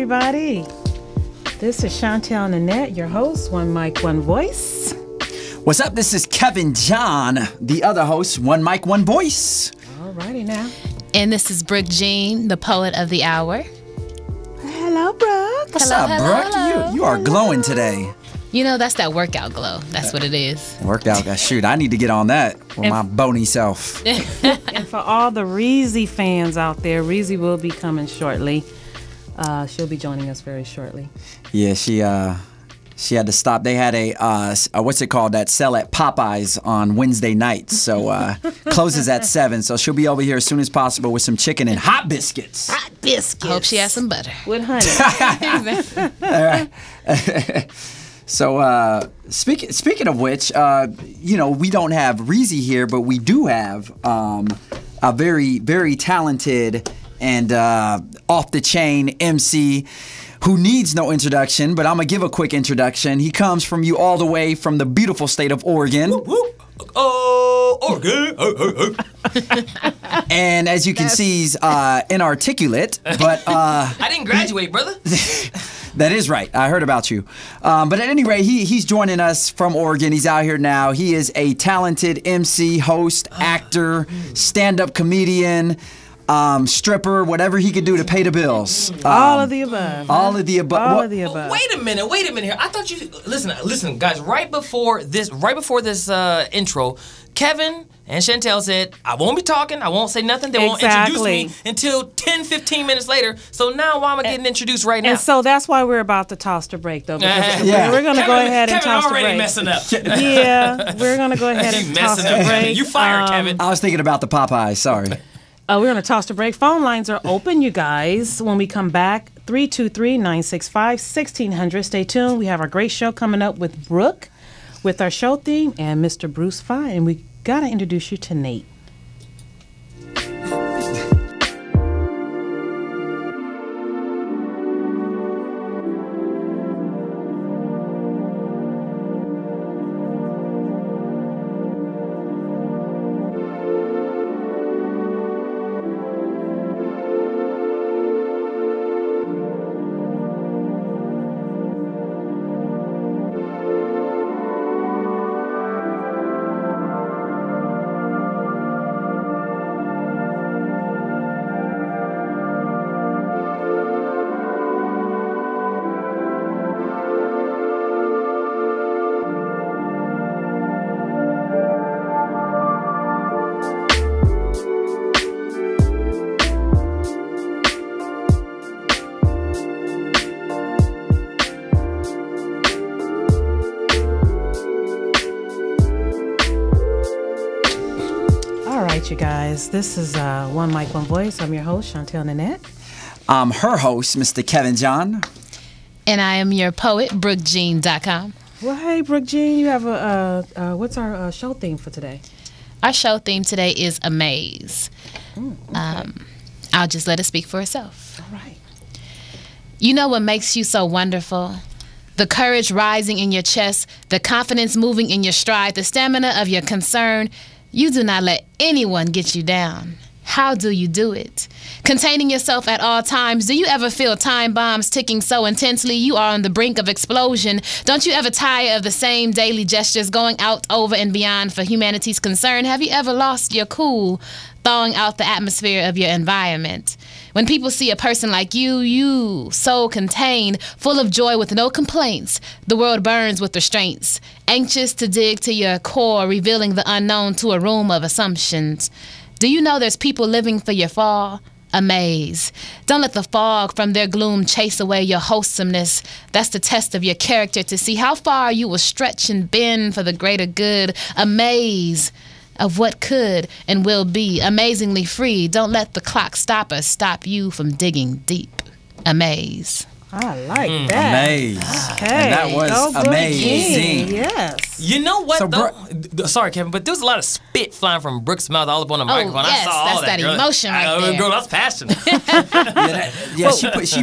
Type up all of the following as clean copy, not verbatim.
everybody. This is Chantel Nanette, your host, One Mic, One Voice. What's up? This is Kevin John, the other host, One Mic, One Voice. Alrighty now. And this is Brooke Jean, the poet of the hour. Hello, Brooke. What's up, Brooke? You are glowing today. You know, that's that workout glow. That's what it is. Workout. Shoot, I need to get on that with my bony self. And for all the Reezy fans out there, Reezy will be coming shortly. She'll be joining us very shortly. Yeah, she had to stop. They had a what's it called? That sell at Popeyes on Wednesday nights. So closes at 7. So she'll be over here as soon as possible with some chicken and hot biscuits. Hot biscuits. I hope she has some butter. With honey. All right. So speaking of which, we don't have Reezy here, but we do have a very, very talented and off the chain MC who needs no introduction, but I'm going to give a quick introduction. He comes from you all the way from the beautiful state of Oregon. Whoop, whoop. Oh, Oregon. And as you can see, he's inarticulate, but... I didn't graduate, brother. That is right. I heard about you. But at any rate, he's joining us from Oregon. He's out here now. He is a talented MC, host, actor, stand-up comedian, stripper, whatever he could do to pay the bills. All of the above. All of the above. All of the above. Wait a minute here. I thought you listen, guys. Right before this intro, Kevin and Chantel said, I won't be talking, I won't say nothing, they won't introduce me until 10, 15 minutes later. So now why am I getting introduced right now? And so that's why we're about to toss the break, though. We're going to go ahead and toss the break. Kevin already messing up. Yeah, we're going to go ahead and toss the break. You fired, Kevin. I was thinking about the Popeyes, sorry. We're going to toss the break. Phone lines are open, you guys. When we come back, 323-965-1600. Stay tuned. We have our great show coming up with Brooke, with our show theme, and Mr. Bruce Fine. And we got to introduce you to Nate. You guys, this is One Mic, One Voice. I'm your host, Chantel Nanette. I'm her host, Mr. Kevin John. And I am your poet, BrookeJean.com. Well, hey, Brooke Jean, you have what's our show theme for today? Our show theme today is Amaze. Okay. I'll just let it speak for itself. All right. You know what makes you so wonderful? The courage rising in your chest, the confidence moving in your stride, the stamina of your concern. You do not let anyone get you down. How do you do it? Containing yourself at all times. Do you ever feel time bombs ticking so intensely you are on the brink of explosion? Don't you ever tire of the same daily gestures going out over and beyond for humanity's concern? Have you ever lost your cool, thawing out the atmosphere of your environment? When people see a person like you, so contained, full of joy with no complaints, the world burns with restraints, anxious to dig to your core, revealing the unknown to a room of assumptions. Do you know there's people living for your fall? Amaze. Don't let the fog from their gloom chase away your wholesomeness. That's the test of your character, to see how far you will stretch and bend for the greater good. Amaze of what could and will be, amazingly free. Don't let the clock stop us, stop you from digging deep. Amaze. I like that. Amaze. Okay. And that was amazing. Yes. You know what, So, though? Sorry, Kevin, but there was a lot of spit flying from Brooke's mouth all up on the microphone. Yes, I saw all that's that girl. emotion right there. Girl, that's passion.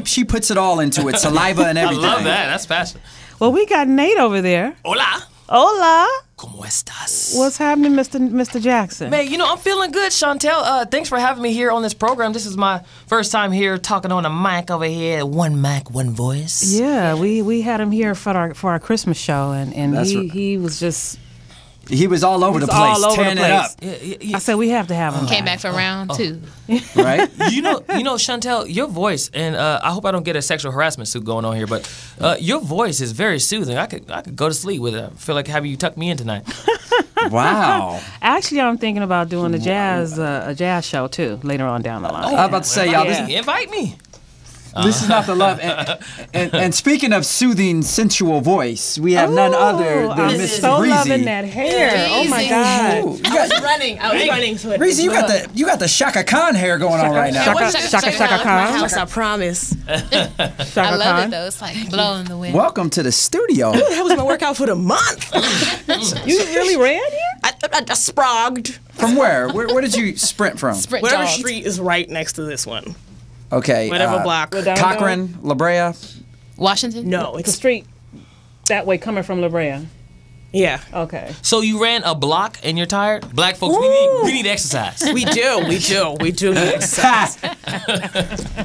She puts it all into it, saliva and I everything. love that. That's passion. Well, we got Nate over there. Hola. Hola. ¿Cómo estás? What's happening, Mr. Jackson? Man, you know, I'm feeling good, Chantel. Thanks for having me here on this program. This is my first time here talking on a mic over here. One mic, one voice. Yeah, we had him here for our Christmas show, and he was just... He was all over the place, tearing it up. I said we have to have him. Came back for round 2. Right? You know, Chantel, your voice, and I hope I don't get a sexual harassment suit going on here, but your voice is very soothing. I could go to sleep with it. I feel like having you tuck me in tonight. Wow. Actually, I'm thinking about doing a jazz show too later on down the line. I was about to say, y'all, invite me. This is not the love. And speaking of soothing, sensual voice, we have none other than Miss so Reezy. loving that hair. Oh my God. Ooh, I was running to it. Reezy, you got the Shaka Khan hair going on right now. Shaka My Khan. house, I promise. I love it though. It's like blowing the wind. Welcome to the studio. That was my workout for the month. You really ran here? I sprogged. From where? Where did you sprint from? Sprint Whatever jogged. street is right next to this one. Okay. Whatever block. Cochran, La Brea. Washington? No, The it's street that way coming from La Brea. yeah. Okay. So you ran a block and you're tired? Black folks, we need exercise. We do need exercise.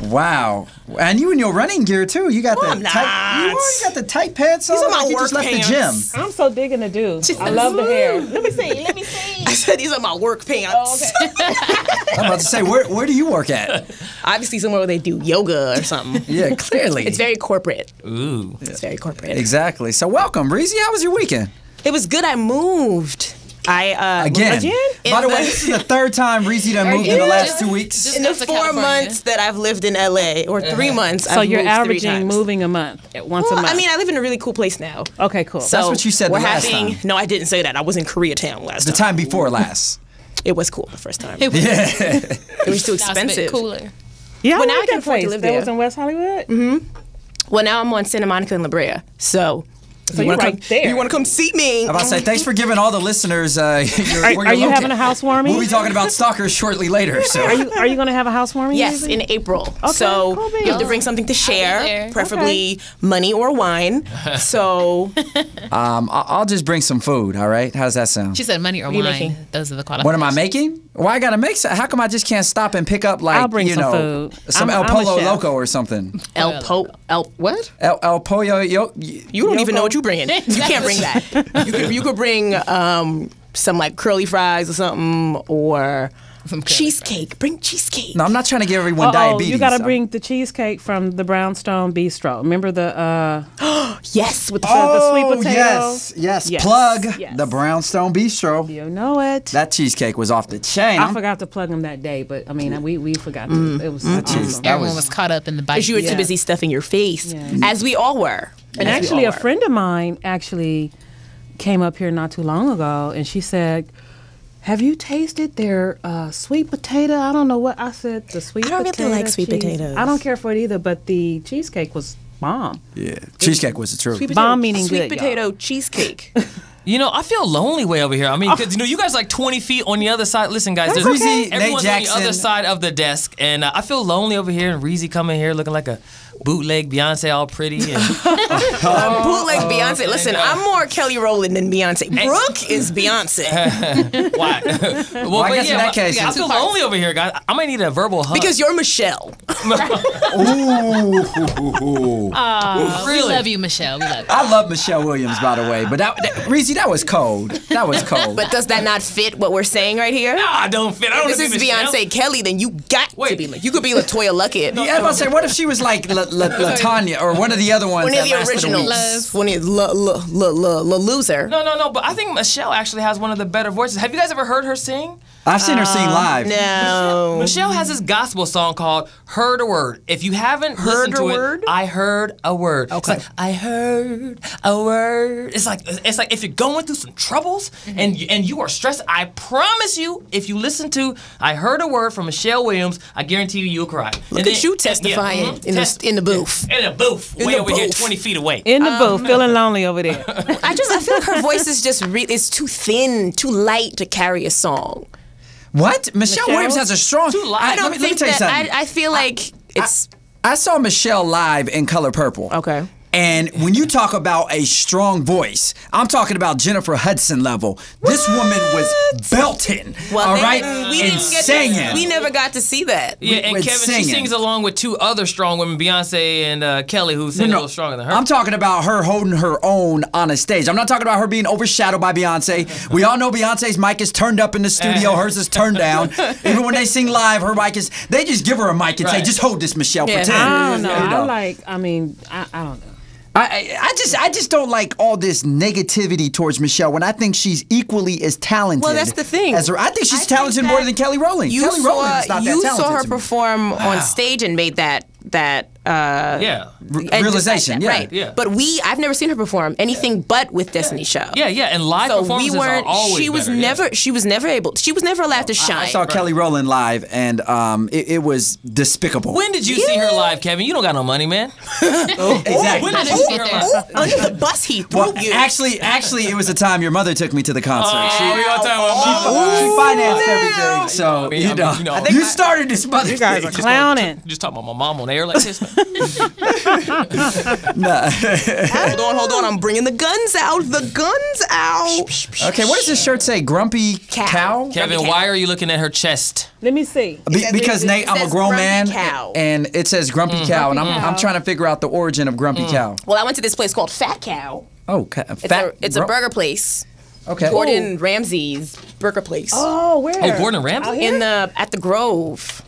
Wow. And you in your running gear too. You got No, the I'm tight. not. You already got the tight pants on. These are my like you work just left pants. the gym. I'm so digging the dude. I love the hair. Let me see. I said these are my work pants. I'm about to say, where do you work at? Obviously somewhere where they do yoga or something. Yeah, clearly. It's very corporate. Ooh. It's very corporate. Exactly. So welcome, Reezy. How was your weekend? It was good. I moved. Again. By the way, this is the third time Reezy done moved in the last 2 weeks. Just In the got to 4 California. months that I've lived in LA, or 3 months, So I've you're moved 3 averaging times. moving a month, once a Well, month. I mean, I live in a really cool place now. Okay, cool. So That's what you said the we're last having, time. No, I didn't say that. I was in Koreatown last The time. time before last. It was cool the first time. It was, It was too now it's a bit expensive. cooler. yeah, well, now I like can that afford to place. live That there. was in West Hollywood. Well, now I'm on Santa Monica and La Brea. So So you're right there. You want to come see me? I'm about to say, thanks for giving all the listeners where Are you having a housewarming? We'll be talking about stalkers shortly later. So. Are you going to have a housewarming? Yes, Reezy? in April. Okay, So cool beans. you have to bring something to share, there. preferably money or wine. So I'll just bring some food, all right? How does that sound? She said money or you wine. making? Those are the qualifications. What am I making? Well, I got to make some. How come I just can't stop and pick up, like, I'll bring you some know, food. some I'm El a Polo chef. Loco or something? what? El Pollo Yo. You don't even know what you're bringing. You can't bring that. You could bring some like curly fries or something, or Some curly cheesecake. Bring cheesecake. No, I'm not trying to give everyone diabetes. You got to bring the cheesecake from the Brownstone Bistro. Remember the Yes, with the sweet potato? Yes. Yes. Plug Yes. the Brownstone Bistro. you know it. That cheesecake was off the chain. I forgot to plug them that day, but I mean we forgot to. It was awesome. Everyone was caught up in the bite. Because you were Yeah. too busy stuffing your face, Yeah. as we all were. And As we actually, all a were. friend of mine actually came up here not too long ago, and she said, "Have you tasted their sweet potato?" I don't know what I said. The sweet. I don't really potato like sweet cheese. potatoes. I don't care for it either. But the cheesecake was bomb. Yeah. Cheesecake was the truth. Sweet potato, Bomb meaning sweet good, potato cheesecake. You know, I feel lonely way over here. I mean, because, you guys like 20 feet on the other side. Listen, guys, That's there's okay. Nate everyone's on the Jackson. other side of the desk, and I feel lonely over here, and Reezy coming here looking like a bootleg Beyonce all pretty. And Bootleg Beyonce. Listen, I'm more Kelly Rowland than Beyonce. Brooke is Beyonce. why? Well, I guess in that case, I feel lonely over here, guys. I might need a verbal hug. Because you're Michelle. Ooh. We love you, Michelle. We love you. I love Michelle Williams, by the way. But Reezy, that was cold. That was cold. But does that not fit what we're saying right here? No, I don't fit. I don't If this wanna is be Michelle. Beyonce Kelly, then you got to Wait. be. You could be LaToya Luckett. Yeah, I was about to say, what if she was like LaTanya or one of the other ones One that of the lasted a week? originals. One of the loser. No, but I think Michelle actually has one of the better voices. Have you guys ever heard her sing? I've seen her sing live. No. Michelle has this gospel song called "Heard a Word." If you haven't listened to a it, word? I heard a word. Okay. It's like, I heard a word. It's like if you're going through some troubles and you are stressed. I promise you, if you listen to "I Heard a Word" from Michelle Williams, I guarantee you'll cry. Look at you testifying in the booth. In the booth, In way the over here, booth. 20 feet away. In the booth, feeling lonely over there. I feel like her voice is just it's too thin, too light to carry a song. What? Michelle Williams has a strong. Too light. I don't let me think tell you that. something. I feel like it's I saw Michelle live in Color Purple. okay. And when you talk about a strong voice, I'm talking about Jennifer Hudson level. This woman was belting, all right, and singing. We never got to see that. Yeah, and Kevin, singing. she sings along with 2 other strong women, Beyonce and Kelly, who sing a little stronger than her. I'm talking about her holding her own on a stage. I'm not talking about her being overshadowed by Beyonce. We all know Beyonce's mic is turned up in the studio. Hers is turned down. Even when they sing live, her mic is, they just give her a mic and say, just hold this, Michelle, pretend. I don't know. I don't know. I just don't like all this negativity towards Michelle when I think she's equally as talented. Well, that's the thing. As her. I think she's talented more than Kelly Rowland. Kelly Rowland is not that talented. You saw her to me. perform on stage and made that realization, right? Yeah. But I've never seen her perform anything but with Destiny's Child. Yeah, and live performances are always She was better, never allowed to shine. I saw Kelly Rowland live, and it was despicable. When did you see her live, Kevin? You don't got no money, man. Exactly. When did you see her live? Under the bus he threw you. Actually, it was the time your mother took me to the concert. She She financed everything, so you started this mother. You guys are clowning. Just talking about my mom on air like this. Hold on. I'm bringing the guns out. The guns out. Okay, what does this shirt say? Grumpy cow? Kevin, why are you looking at her chest? Let me see. Because Nate, I'm a grown man, cow. and it says Grumpy Cow, and I'm trying to figure out the origin of Grumpy Cow. Well, I went to this place called Fat Cow. Oh, It's a burger place. Okay. Gordon Ramsay's burger place. Oh, where? Oh, Gordon Ramsay? At the Grove.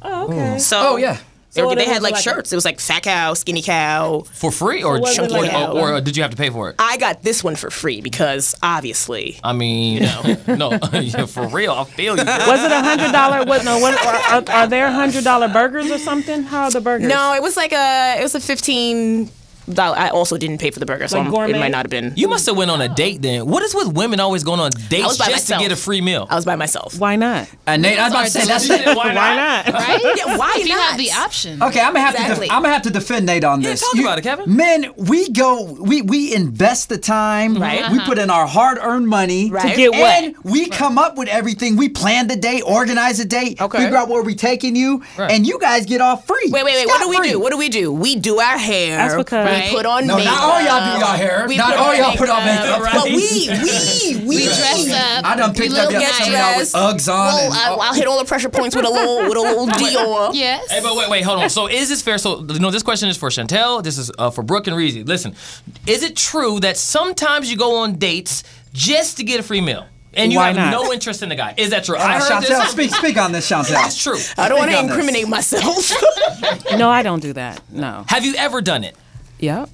Oh, okay. So yeah. they had like shirts. It was like Fat Cow, Skinny Cow. For free, or or did you have to pay for it? I got this one for free because obviously. I mean, no, yeah, for real. I feel you. Was it $100? Are there $100 burgers or something? How are the burgers? No, it was a $15. I also didn't pay for the burger, so Like it might not have been. You must have went on a date then. What is with women always going on dates just to get a free meal? I was by myself. Why not? Nate, I was about to say that's Why not? Right? Yeah, why If you not? have the option. Okay, I'm gonna have Exactly. I'm gonna have to defend Nate on this. talk about it, Kevin. Men, we invest the time, Right. We put in our hard-earned money Right. To get what? and we come up with everything. We plan the date, organize the date, Okay. figure out where we're taking you, and you guys get off free. Wait. What do we Scot-free. do? What do we do? We do our hair. That's because- we put on No, makeup. not all y'all do y'all hair. We Not put all on y'all put on makeup. But we Dress up. I done we picked look up nice. some of y'all with Uggs on. Well, and- I'll hit all the pressure points with a little Dior. Yes. Hey, but wait, hold on. So is this fair? So, this question is for Chantel. This is for Brooke and Reezy. Listen, is it true that sometimes you go on dates just to get a free meal? And you Why have not? no interest in the guy. Is that true? I heard Chantel, this. speak on this, Chantel. That's true. I don't want to Speak on this. incriminate myself. No, I don't do that. No. Have you ever done it? Yep.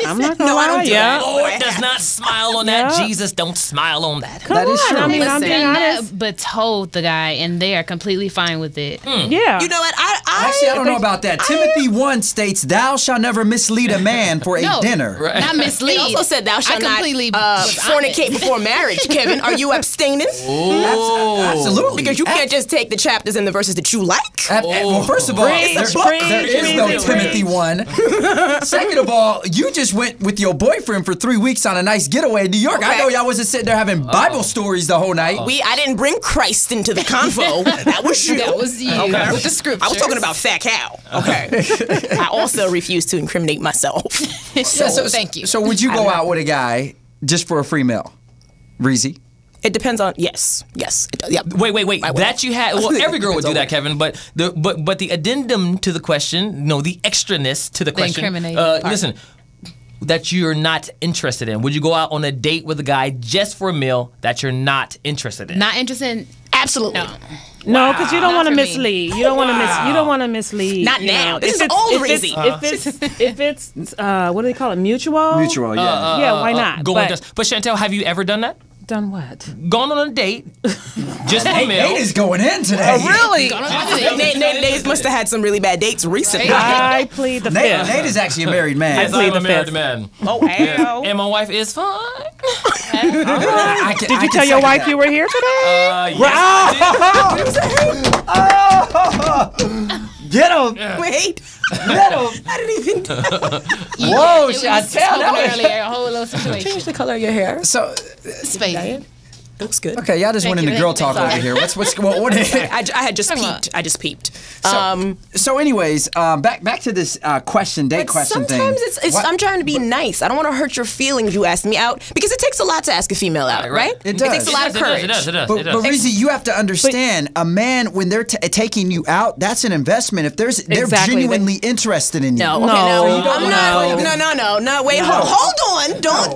I'm not gonna No, I lie. don't do Yeah. that. Lord does not smile on that. Yeah. Jesus don't smile on that. That is true. I mean, I'm Listen, being honest. but told the guy, and they are completely fine with it. Yeah. You know what? Actually, I don't know about that. Timothy 1 states, "Thou shalt never mislead a man for a No, dinner." Right. Not mislead. It also said thou shalt I not completely was fornicate honest. before marriage. Kevin, are you abstaining? Absolutely. Because you can't just take the chapters and the verses that you like. Well, first of all, Preach, there is no preach. Timothy 1. Second of all, you just went with your boyfriend for 3 weeks on a nice getaway in New York. I Okay. know y'all wasn't sitting there having Bible stories the whole night. I didn't bring Christ into the convo. That was you. That was you with the scriptures. I was talking about Fat Cow. Okay. I also refuse to incriminate myself. So, thank you. So would you go out with a guy just for a free meal? Reezy? It depends on yes. It does. Yep. Wait. That you had. Well, every girl would do that, Kevin. But the addendum to the question, the extraness to the question. incriminating part. Listen, that you're not interested in. Would you go out on a date with a guy just for a meal that you're not interested in? Not interested in. Absolutely. No. No, because you don't Not want to for me. mislead. You don't want to You don't want to mislead. Not you now. know. This If is it's- old if it's- Reezy. If it's what do they call it? Mutual. Mutual, yeah. Yeah. Why not? Going But but Chantel, have you ever done that? done what? Gone on a date just for a meal? Nate is going in today. Really? Nate must have had some really bad dates recently. I plead the Nate fifth. is actually a married man. Yes, plead I'm the a married fifth. man. Oh, Yeah. And my wife is fine. Did you tell your wife you were here today? Yes, Get him! Wait. Get him! I didn't even Whoa, It was Chantel! spoken that was- earlier, a whole little situation. change the color of your hair. So, Spade. Looks good. Okay, y'all just went into girl talk over here. What is it? I had just peeped. I just peeped. So anyways, back to this date question thing. Sometimes I'm trying to be nice. I don't want to hurt your feelings. You ask me out because it takes a lot to ask a female out, right? It does. It takes a lot of courage. It does. But Reezy, you have to understand, a man when they're taking you out, that's an investment. If they're genuinely interested in you. No. Wait, hold on. Don't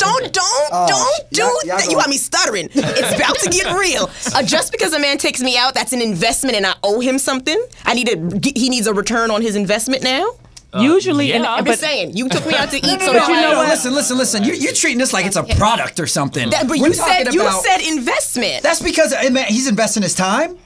do that. You got me stuttering. It's about to get real. Just because a man takes me out, that's an investment, and I owe him something. He needs a return on his investment now. Usually, I'm just saying, you took me out to eat, so but you know what? Listen. You're treating this like it's a product or something. But you said investment. That's because he's investing his time.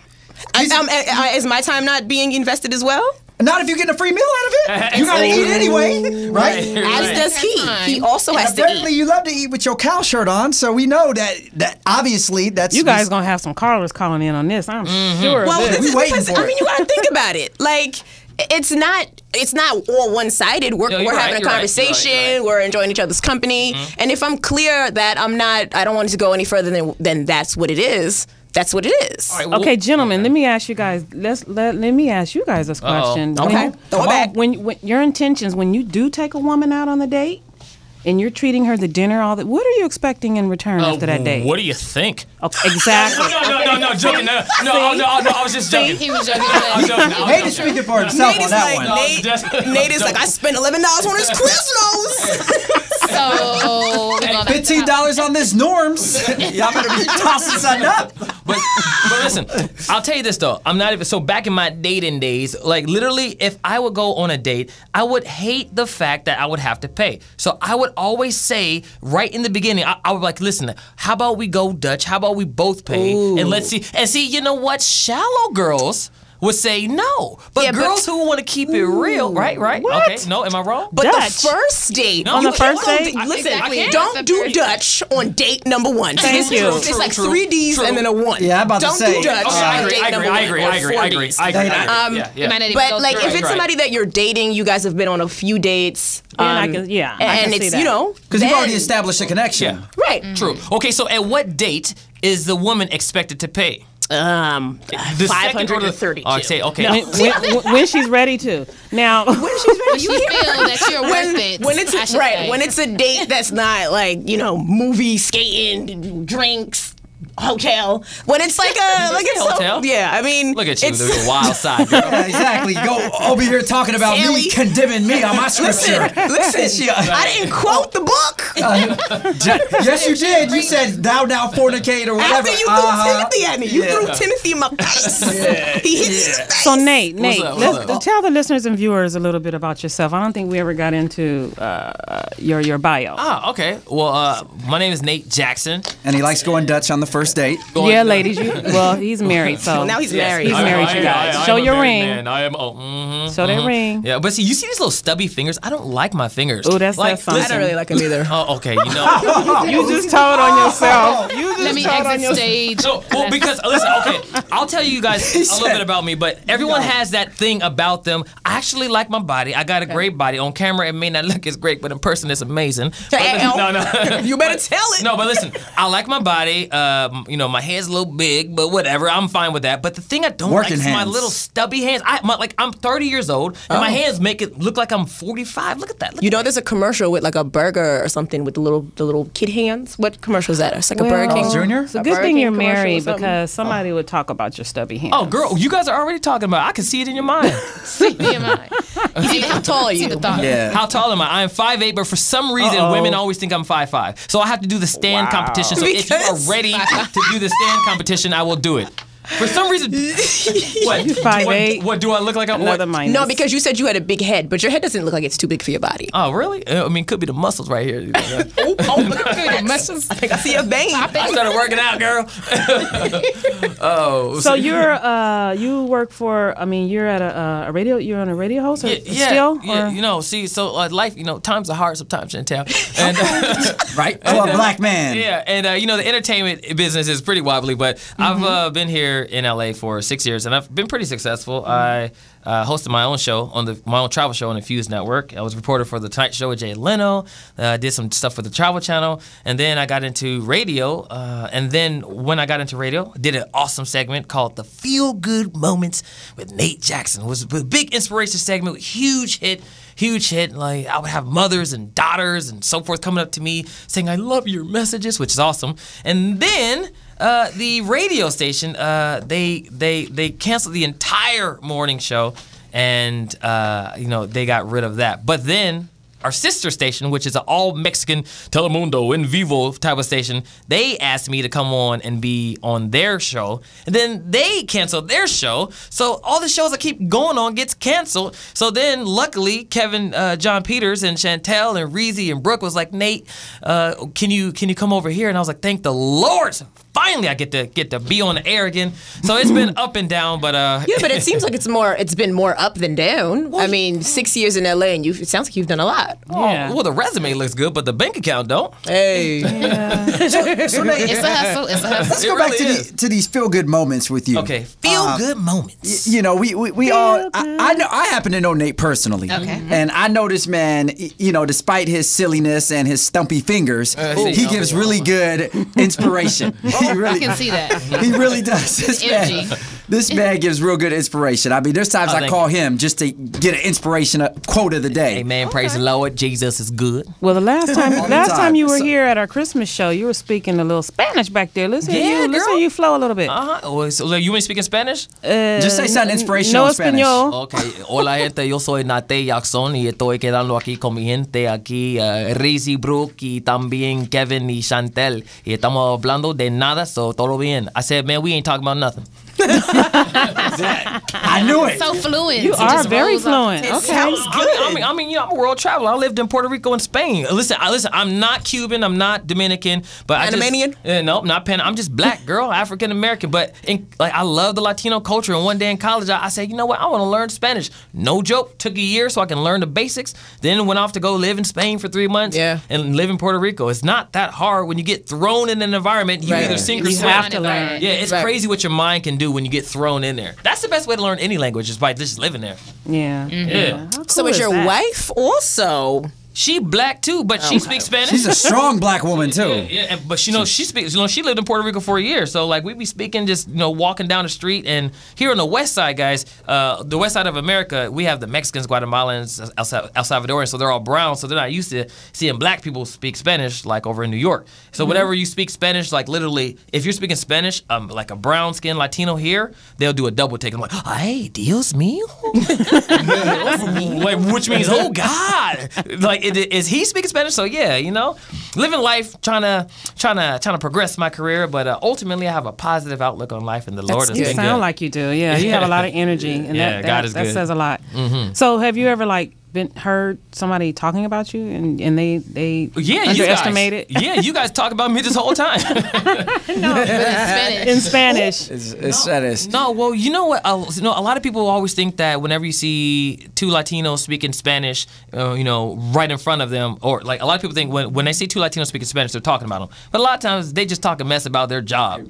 Is my time not being invested as well? Not if you're getting a free meal out of it. You gotta eat anyway, right? As does he. He also has to eat. Apparently, you love to eat with your cow shirt on, so we know that obviously that's. You guys gonna have some callers calling in on this. I'm sure. Well, of this. we waiting for it. I mean, you gotta think about it. Like, it's not all one-sided. We're having a conversation. Right. We're enjoying each other's company. And if I'm clear that I don't want it to go any further then that's what it is. That's what it is. Right, Okay, gentlemen, let me ask you guys. Let me ask you guys this question. Okay, throw it back. When your intentions, when you do take a woman out on the date, and you're treating her the dinner, all that, what are you expecting in return after that date? What do you think? Okay, exactly. No, joking. No, I was just joking. He was joking. I was joking. Nate is speaking for himself on that one. Nate is like, I spent $11 on his Quiznos. So $15 on this Norms. Y'all better be tossing something up. But listen, I'll tell you this though. I'm not even so back in my dating days. Like literally, if I would go on a date, I would hate the fact that I would have to pay. So I would always say right in the beginning, I would be like, listen, how about we go Dutch? How about we both pay? And let's see. And see, you know what? Shallow girls would say no. But girls who want to keep it real, right? What? Okay, no, am I wrong? But Dutch. the first date, On the first date? listen, Exactly. don't do Dutch on date number one. Thank you. It's like 3 Ds and then a 1. Yeah, I'm about to say. Don't do Dutch on date number one. I agree. But like, if it's somebody that you're dating, you guys have been on a few dates. I can see it's that. Because you've already established a connection. Yeah. Right. True. Okay, so at what date is the woman expected to pay? The 532. Okay. When she's ready to. Now, When she's ready, when you feel that you're worth it. when it's I should say. when it's a date that's not like movie, skating, drinks, hotel. When it's like it's hotel? I mean, Look at you, it's the wild side, girl. Yeah, exactly. Go over here talking about me, Ellie. condemning me on my scripture. Listen, I didn't quote the book. Yes, you did. You said thou fornicate or whatever. After you threw Timothy at me, you threw Timothy in my face. He hit me in the face. so Nate, What's up? tell the listeners and viewers a little bit about yourself. I don't think we ever got into your bio. Okay. Well, my name is Nate Jackson. And he likes going Dutch on the first date. Yeah, ladies. He's married, so Now he's married. He's married, you guys. Show your ring. Man. I am. Show that ring. Yeah, but see, you see these little stubby fingers? I don't like my fingers. Oh, that's like, something. I don't really like him either. Oh, okay. You know. You just told on yourself. Let me exit stage. No, well, because listen, okay, I'll tell you guys a little bit about me, but everyone has that thing about them. I actually like my body. I got a great body. On camera, it may not look as great, but in person, it's amazing. No. You better tell it. No, but listen, I like my body. My hair's a little big, but whatever. I'm fine with that. But the thing I don't like is my little stubby hands. I'm 30 years old, and my hands make it look like I'm 45. Look at that. There's a commercial with like a burger or something with the little kid hands. What commercial is that? It's like a Burger King. Junior? It's a good thing you're married because somebody would talk about your stubby hands. Oh, girl, you guys are already talking about it. I can see it in your mind. How tall are you? Yeah. How tall am I? I am 5'8", but for some reason, women always think I'm 5'5". So I have to do the stand competition. So if you are ready to do the stand competition, I will do it. For some reason, what? You 5'8". What do I look like? I'm Another minus. No, because you said you had a big head, but your head doesn't look like it's too big for your body. Oh, really? I mean, could be the muscles right here. Look at muscles. I think I see a vein. I started working out, girl. So you work for? I mean, you're at a radio. You're on a radio host. Still? Yeah. So life. Times are hard sometimes, Chantel. And Right? For a black man. Yeah, and the entertainment business is pretty wobbly, but I've been here here in LA for 6 years, and I've been pretty successful. I hosted my own show my own travel show on the Fuse Network. I was a reporter for the Tonight Show with Jay Leno. Did some stuff for the Travel Channel, and then I got into radio. And then when I got into radio, I did an awesome segment called "The Feel Good Moments" with Nate Jackson. It was a big inspiration segment, huge hit. Like, I would have mothers and daughters and so forth coming up to me saying, "I love your messages," which is awesome. And then the radio station, they canceled the entire morning show, and they got rid of that. But then our sister station, which is an all-Mexican Telemundo en vivo type of station, they asked me to come on and be on their show. And then they canceled their show. So all the shows I keep going on gets canceled. So then, luckily, Kevin, John Peters, and Chantel, and Reezy, and Brooke was like, "Nate, can you come over here?" And I was like, "Thank the Lord! Finally, I get to be on the air again." So it's been up and down, but yeah, but it seems like it's been more up than down. Well, I mean, 6 years in LA, and it sounds like you've done a lot. Yeah. Well, the resume looks good, but the bank account don't. Hey, So It's a hustle. It's a hustle. let's go back to these feel good moments with you. Okay, feel good moments. You know, we all. I know. I happen to know Nate personally. Okay. And I know this man. You know, despite his silliness and his stumpy fingers, he gives really good inspiration. He I really. can see that. He really does. Energy. This man gives real good inspiration. I mean, there's times I thank call him just to get an inspiration quote of the day. Amen. Praise the Lord. Jesus is good. Well, the last time. time you were So- here at our Christmas show, you were speaking a little Spanish back there. Listen, Yeah, listen, girl. you flow a little bit. So you ain't speaking Spanish? Just say something inspirational No in Spanish. español. Okay. Hola, gente. Yo soy Nate Jackson y estoy quedando aquí con mi gente aquí, Reezy, Brooke, y también Kevin y Chantel. Y estamos hablando de nada, so todo bien. I said, man, we ain't talking about nothing. I knew it. So fluent. You It are just very rolls off the fluent. tip. Okay. I mean, I'm a world traveler. I lived in Puerto Rico and Spain. Listen. I'm not Cuban. I'm not Dominican. But Panamanian? No, not Pan. I'm just black, girl, African American. But I love the Latino culture. And one day in college, I said, you know what? I want to learn Spanish. No joke. Took a year so I can learn the basics. Then went off to go live in Spain for 3 months. Yeah. And live in Puerto Rico. It's not that hard when you get thrown in an environment. You Right. either sink or You swim. have to learn. Yeah, it's Right. crazy what your mind can do when you get thrown in there. That's the best way to learn any language is by just living there. Yeah. Yeah. How so cool is is your that? wife also? She black too, but she speaks Spanish. She's a strong black woman too. Yeah, but she speaks. She lived in Puerto Rico for a year, so like we be speaking just walking down the street. And here on the West Side, guys, the West Side of America, we have the Mexicans, Guatemalans, El Salvadorians, so they're all brown, so they're not used to seeing black people speak Spanish like over in New York. So whenever you speak Spanish, like literally, if you're speaking Spanish, like a brown skinned Latino here, they'll do a double take. I'm like, ay, Dios mío, like, which means oh God, like is he speaking Spanish? So yeah, living life, trying to progress my career, but ultimately I have a positive outlook on life, and the Lord has You been sound good. like you do. Yeah, you have a lot of energy, and Yeah, God is that good. says a lot. So, have you ever heard somebody talking about you, and they Yeah, underestimated you guys. Yeah, you guys talk about me this whole time. Spanish. in Spanish? It's Spanish. No, well, you know what? A lot of people always think that whenever you see two Latinos speaking Spanish, right in front of them, or like a lot of people think when they see two Latinos speaking Spanish, they're talking about them. But a lot of times they just talk a mess about their job.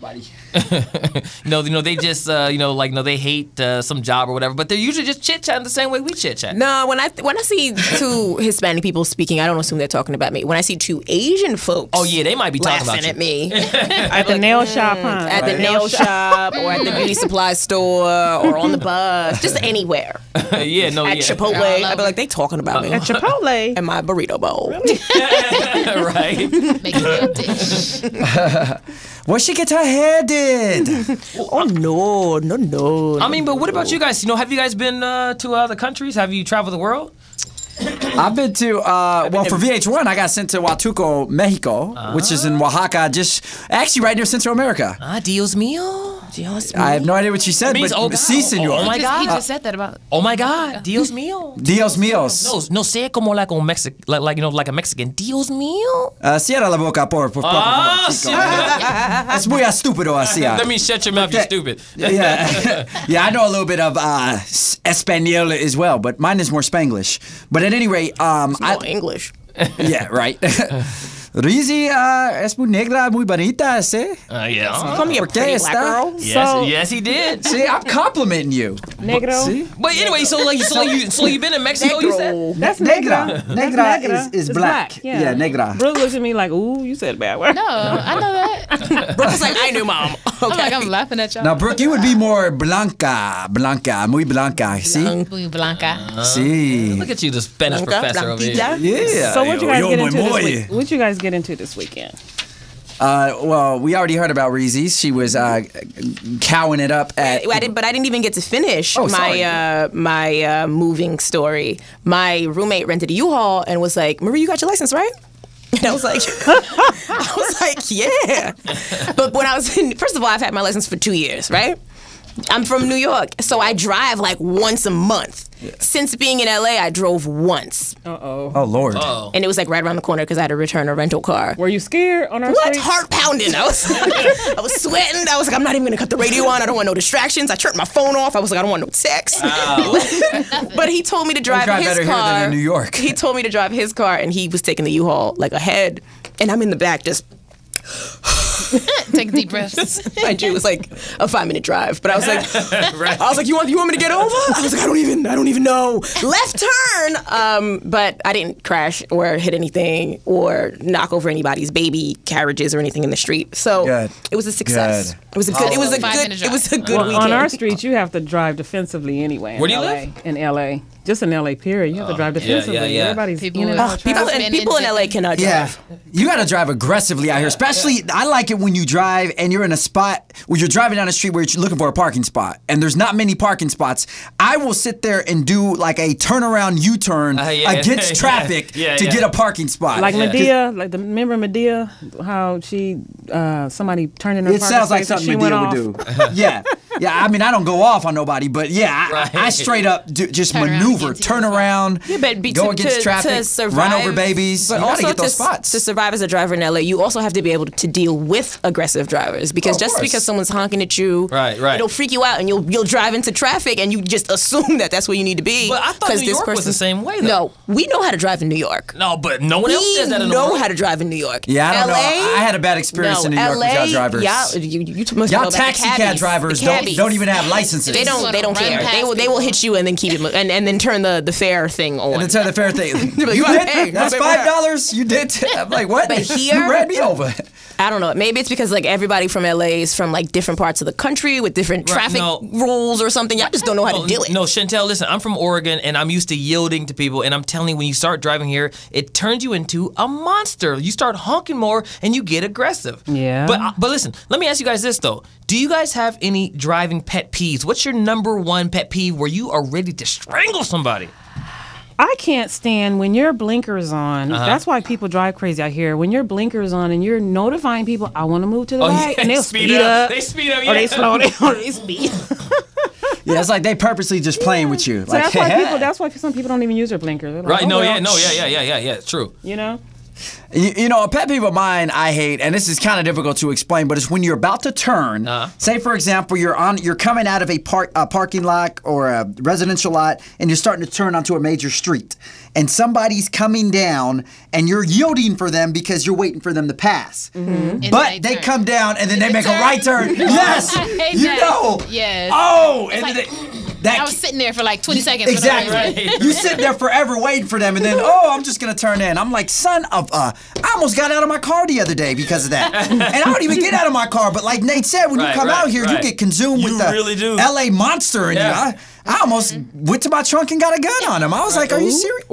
They just they hate some job or whatever. But they're usually just chit chatting the same way we chit chat. No, when I see two Hispanic people speaking, I don't assume they're talking about me. When I see two Asian folks, Oh yeah, they might be talking laughing about you. at me At the nail shop, huh? at the nail shop or at the beauty supply store or on the bus, just anywhere. Yeah, no, At yeah. Chipotle, I'd be like, they talking about me At Chipotle. and my burrito bowl. Right. Make a real dish. Well, she gets her hair did. Oh no. I mean, but what about you guys? Have you guys been to other countries? Have you traveled the world? I've been to, for VH1, I got sent to Huatuco, Mexico, which is in Oaxaca, just actually right near Central America. Dios mío. I have no idea what you said, Means, but oh, God. sí, señor. Oh, my He God. just said that about. Oh my God, Dios mío. Dios míos. No, say it como like a Mexican. Dios mío. Cierra la boca, por favor. Shit. Es muy estúpido así. That means shut your mouth, you stupid. Yeah, yeah, I know a little bit of Espanol as well, but mine is more Spanglish. But at any rate, More English. yeah, right. Reezy es muy negra, muy bonita, ¿sí? Yeah. Call me a pretty black girl. Yes, he did. See, I'm complimenting you. Negro. See? But anyway, so you've been in Mexico, you said? That's Negra. Negra is It's black. Yeah, negra. Brooke looks at me like, ooh, you said a bad word. No, I know that. Brooke was like, I knew, Mom. I'm like, I'm laughing at y'all. Now, Brooke, you would be more blanca, muy blanca. See? Muy blanca. See? Look at you, the Spanish professor over here. Yeah. So what you guys Yo, get my into boy. this week? What you guys get into this weekend? Well, we already heard about Reezy. She was cowing it up at. I didn't even get to finish sorry. my moving story. My roommate rented a U-Haul and was like, "Marie, you got your license, right?" And I was like, yeah. But when I was first of all, I've had my license for 2 years, right? I'm from New York, so I drive like once a month. Yeah. Since being in LA, I drove once. Oh, Lord. And it was like right around the corner because I had to return a rental car. Were you scared on our What? streets? Heart pounding. I was sweating. I was like, I'm not even going to cut the radio on. I don't want no distractions. I turned my phone off. I was like, I don't want no text. But he told me to drive his better car. here than in New York. He told me to drive his car, and he was taking the U-Haul like ahead. And I'm in the back just... Take deep breaths. Mind you, it was like a 5-minute drive, but I was like, you want me to get over? I was like, I don't even know. Left turn, but I didn't crash or hit anything or knock over anybody's baby carriages or anything in the street. So it was a success. It was a good. It was a good weekend. On our streets, you have to drive defensively anyway. Where do you live? In LA. Just in LA, period. You have to drive defensively. Yeah. Everybody's People in and in- out of traffic. People in LA cannot drive. Yeah, you got to drive aggressively out here. Especially, I like it when you drive and you're in a spot where you're driving down the street where you're looking for a parking spot, and there's not many parking spots. I will sit there and do like a turnaround U-turn against traffic to get a parking spot. Like Medea, remember Medea? How she somebody turned in her parking sounds like space and something she Medea went would off. do. Yeah. I mean, I don't go off on nobody, but I straight up just Turn around maneuver, against turn yourself. around, But go against traffic, run over babies. But You got also to get those spots. to survive as a driver in LA, you also have to be able to deal with aggressive drivers because Of just course. because someone's honking at you, Right. it'll freak you out and you'll drive into traffic and you just assume that that's where you need to be. But I thought New York was the same way, though. No, we know how to drive in New York. No, but no one else says that in the We know world. how to drive in New York. Yeah, I don't LA, know. I had a bad experience in New York with y'all drivers. You must know Y'all about the taxi cab cabbies. drivers The cabbies. don't even have licenses. They don't Run care. past They will hit you and then keep it and then turn the fare thing on. And then tell the fair thing. like, You "You did? hey, That's no, $5. You did? I'm like, what? But here- you ran me over. I don't know. Maybe it's because like everybody from LA is from like different parts of the country with different traffic rules or something. Y'all just don't know how to deal it. No, Chantel, listen, I'm from Oregon and I'm used to yielding to people, and I'm telling you, when you start driving here, it turns you into a monster. You start honking more and you get aggressive. Yeah. But listen, let me ask you guys this though. Do you guys have any driving pet peeves? What's your number one pet peeve where you are ready to strangle somebody? I can't stand when your blinkers on. That's why people drive crazy out here. When your blinkers on and you're notifying people, I want to move to the right, and they'll speed up. They speed up, Or they slow down, or they speed. Yeah, it's like they purposely just playing with you. So Like, that's why some people don't even use their blinkers. They're like, Right? oh, No, well, yeah, it's true. You know? You know, a pet peeve of mine I hate, and this is kind of difficult to explain, but it's when you're about to turn. Say, for example, you're coming out of a parking lot or a residential lot, and you're starting to turn onto a major street, and somebody's coming down, and you're yielding for them because you're waiting for them to pass. But they come down, and then they make a right turn. Yes, I hate you that. know. Yes. Oh, and like- then I was sitting there for like 20 seconds. Exactly. Right. You sit there forever waiting for them, and then, I'm just going to turn in. I'm like, son of I almost got out of my car the other day because of that. And I don't even get out of my car, but like Nate said, when you come out here, you get consumed with the really do. LA monster in you. I almost went to my trunk and got a gun on him. I was like, are you serious?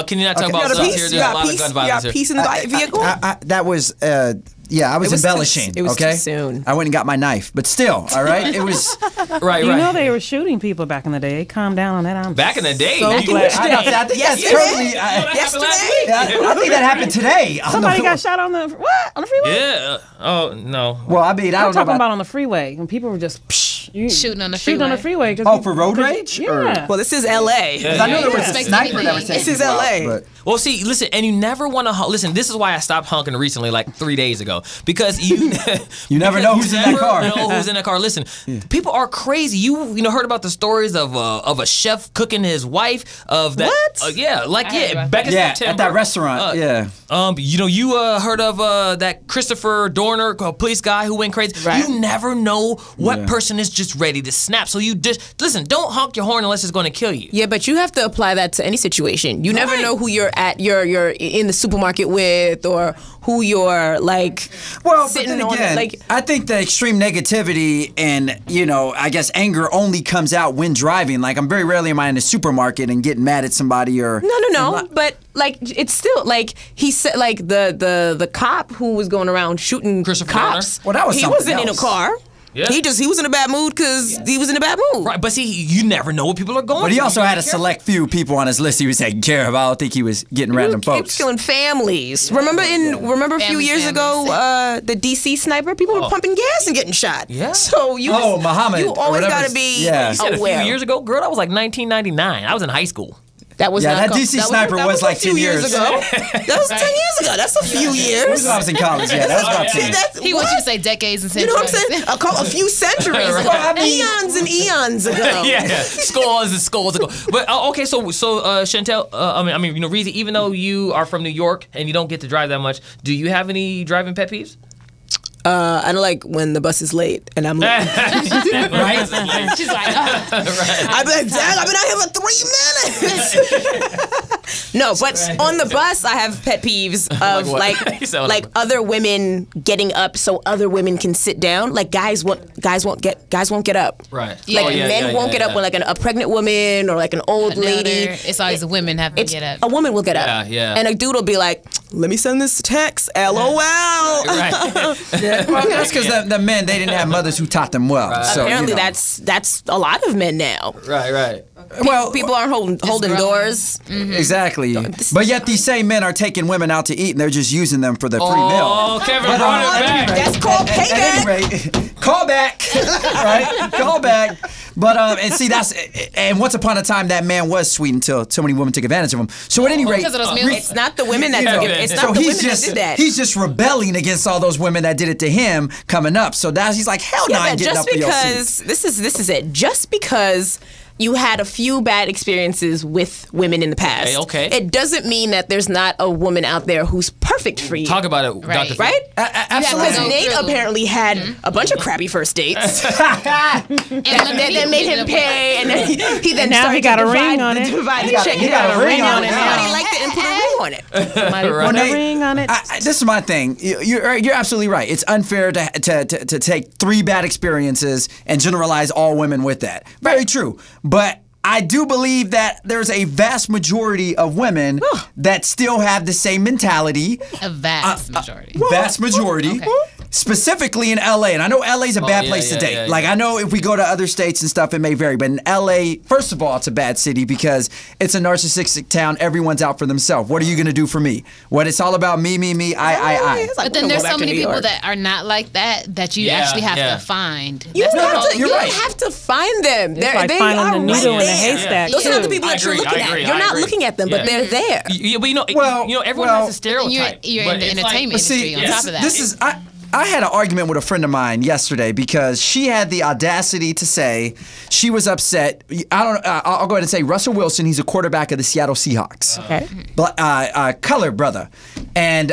Can you not talk about stuff here? There's a lot of gun violence here. Peace in the vehicle. That was... I was embellishing. It was okay? too soon. I went and got my knife, but still, all right. It was Right. You know they were shooting people back in the day. They calmed down on that. I'm Back in the day. so you- glad. I think that's totally. I think that happened today. Somebody got shot on the freeway. Yeah. Oh no. Well, I mean, I I'm don't know talking about on the freeway when people were just Shooting on the shooting on the freeway. freeway. for road rage? Yeah. Well, this is LA. I know there was a Expect sniper that was anything. taking This is people out, LA. but- Well, see, listen, and you never want to listen. This is why I stopped honking recently, like 3 days ago, because you You never know who's in that car. Know who's in that car. Listen, people are crazy. You heard about the stories of a chef cooking his wife of that? What? Yeah, like I heard about back in Yeah, September. at that restaurant. Yeah. You heard of that Christopher Dorner, police guy who went crazy? Right. You never know what person is just ready to snap. So you just listen. Don't honk your horn unless it's going to kill you. Yeah, but you have to apply that to any situation. You never know who you're you're in the supermarket with, or who you're like. Well, sitting but then again, I think the extreme negativity and I guess anger only comes out when driving. Like, I'm very rarely am I in a supermarket and getting mad at somebody or. No. But like, it's still like he said, like the cop who was going around shooting cops. Well, that was he wasn't in a car. Yeah. He was in a bad mood because he was in a bad mood. Right, but see, you never know what people are going. But he also had a select few people on his list he was taking care of. I don't think he was getting random folks. He was killing families. Remember a few years ago, the DC sniper? People were pumping gas and getting shot. Yeah. So Muhammad. You always got to be You said aware. a few years ago, girl. That was like 1999. I was in high school. That was that DC sniper was like 10 years ago. That was 10 years ago. That's a few years. I was in college. Yeah, that was about 10. He wants you to say decades and centuries. You know what I'm saying? A few centuries. Eons and eons ago. Yeah. Scores and scores ago. But okay, so Chantel, Reezy, even though you are from New York and you don't get to drive that much, do you have any driving pet peeves? I don't like when the bus is late and I'm late. Right? She's like, I've been out here for 3 minutes. No, but on the bus, I have pet peeves of like other women getting up so other women can sit down. Like guys won't get up. Right. Like men won't get up when like a pregnant woman or like an old lady. It's always the women have to get up. A woman will get up. Yeah. And a dude will be like, let me send this text. LOL. Right. Well, that's because the men, they didn't have mothers who taught them well. Right. So, apparently that's a lot of men now. Right. Well, people aren't holding doors. Mm-hmm. Exactly. But yet these same men are taking women out to eat and they're just using them for the free meal. Oh, Kevin brought it back. That's called payback. At any rate, call back. Right? Call back. But and see and once upon a time that man was sweet until so many women took advantage of him. So at any rate, it's not the women that did that. He's just rebelling against all those women that did it to him coming up. So now he's like, hell no, I'm getting up for your seat. This is it. Just because you had a few bad experiences with women in the past. Okay. It doesn't mean that there's not a woman out there who's perfect for you. Talk about it, right. Dr. Right? Absolutely. Because Nate apparently had a bunch of crappy first dates. that made him pay, and then he then now he got a ring on it. He got a ring on it. Somebody liked it and put a ring on it. Somebody put a ring on it. This is my thing. You're absolutely right. It's unfair to take 3 bad experiences and generalize all women with that. Very true. But I do believe that there's a vast majority of women that still have the same mentality. A vast majority. Vast majority. Okay. Specifically in LA, and I know LA's a bad place to date. Yeah. Like, I know if we go to other states and stuff, it may vary, but in LA, first of all, it's a bad city because it's a narcissistic town. Everyone's out for themselves. What are you gonna do for me? What it's all about me, I. But then there's so many people that are not like that you actually have to find. You right. have to find them. It's like finding the needle in the haystack. Those are not the people that you're looking at. You're not looking at them, but they're there. But everyone has a stereotype. You're in the entertainment industry on top of that. I had an argument with a friend of mine yesterday because she had the audacity to say she was upset. I'll go ahead and say Russell Wilson. He's a quarterback of the Seattle Seahawks. Okay. Colored brother, and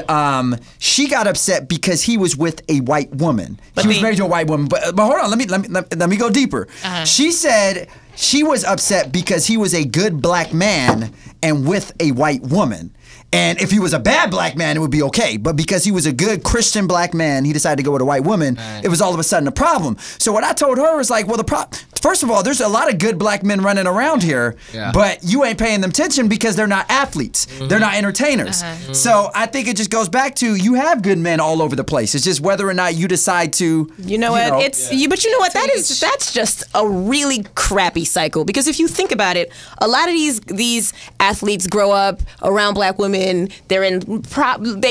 she got upset because he was with a white woman. He was married to a white woman. But hold on, let me go deeper. She said she was upset because he was a good black man and with a white woman. And if he was a bad black man, it would be okay. But because he was a good Christian black man, he decided to go with a white woman. It was all of a sudden a problem. So what I told her was like, well, first of all, there's a lot of good black men running around here, but you ain't paying them attention because they're not athletes. They're not entertainers. So I think it just goes back to you have good men all over the place. It's just whether or not you decide to. But you know what? That's just a really crappy cycle. Because if you think about it, a lot of these athletes grow up around black women. They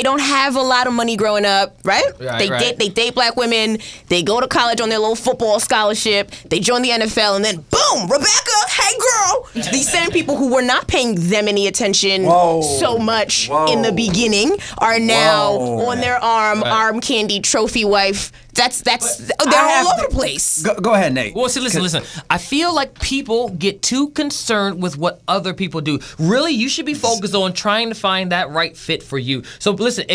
don't have a lot of money growing up, right? They date black women. They go to college on their little football scholarship. They join the NFL, and then boom, Rebecca, hey girl. These same people who were not paying them any attention so much in the beginning are now on their arm candy trophy wife they're all over the place. Go ahead, Nate. Well, see, listen. I feel like people get too concerned with what other people do. Really, you should be focused on trying to find that right fit for you. So listen,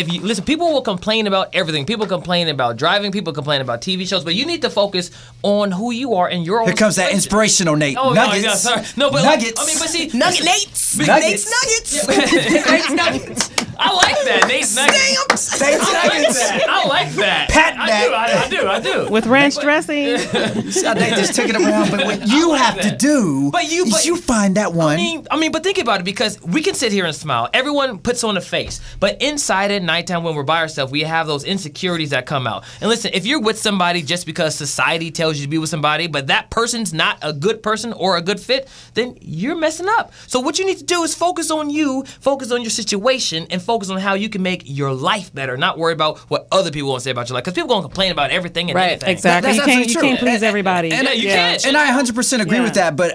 people will complain about everything. People complain about driving. People complain about TV shows. But you need to focus on who you are and your own. Here comes that inspirational Nate. Oh, nuggets. No, sorry. No, but nuggets. But see, Nate's Nuggets. Nate's Nuggets. I like that. Nate's Nuggets. Stamps. I like that. Patent that. I do. With ranch dressing. Nate just took it around, but what you have to do is you find that one. I mean, but think about it, because we can sit here and smile. Everyone puts on a face, but inside at nighttime when we're by ourselves, we have those insecurities that come out. And listen, if you're with somebody just because society tells you to be with somebody, but that person's not a good person or a good fit, then you're messing up. So what you need to do is focus on you, focus on your situation, and focus on how you can make your life better. Not worry about what other people want to say about your life, because people gonna complain about everything and anything. Exactly. You can't please everybody. And you can't. And I 100% agree with that. But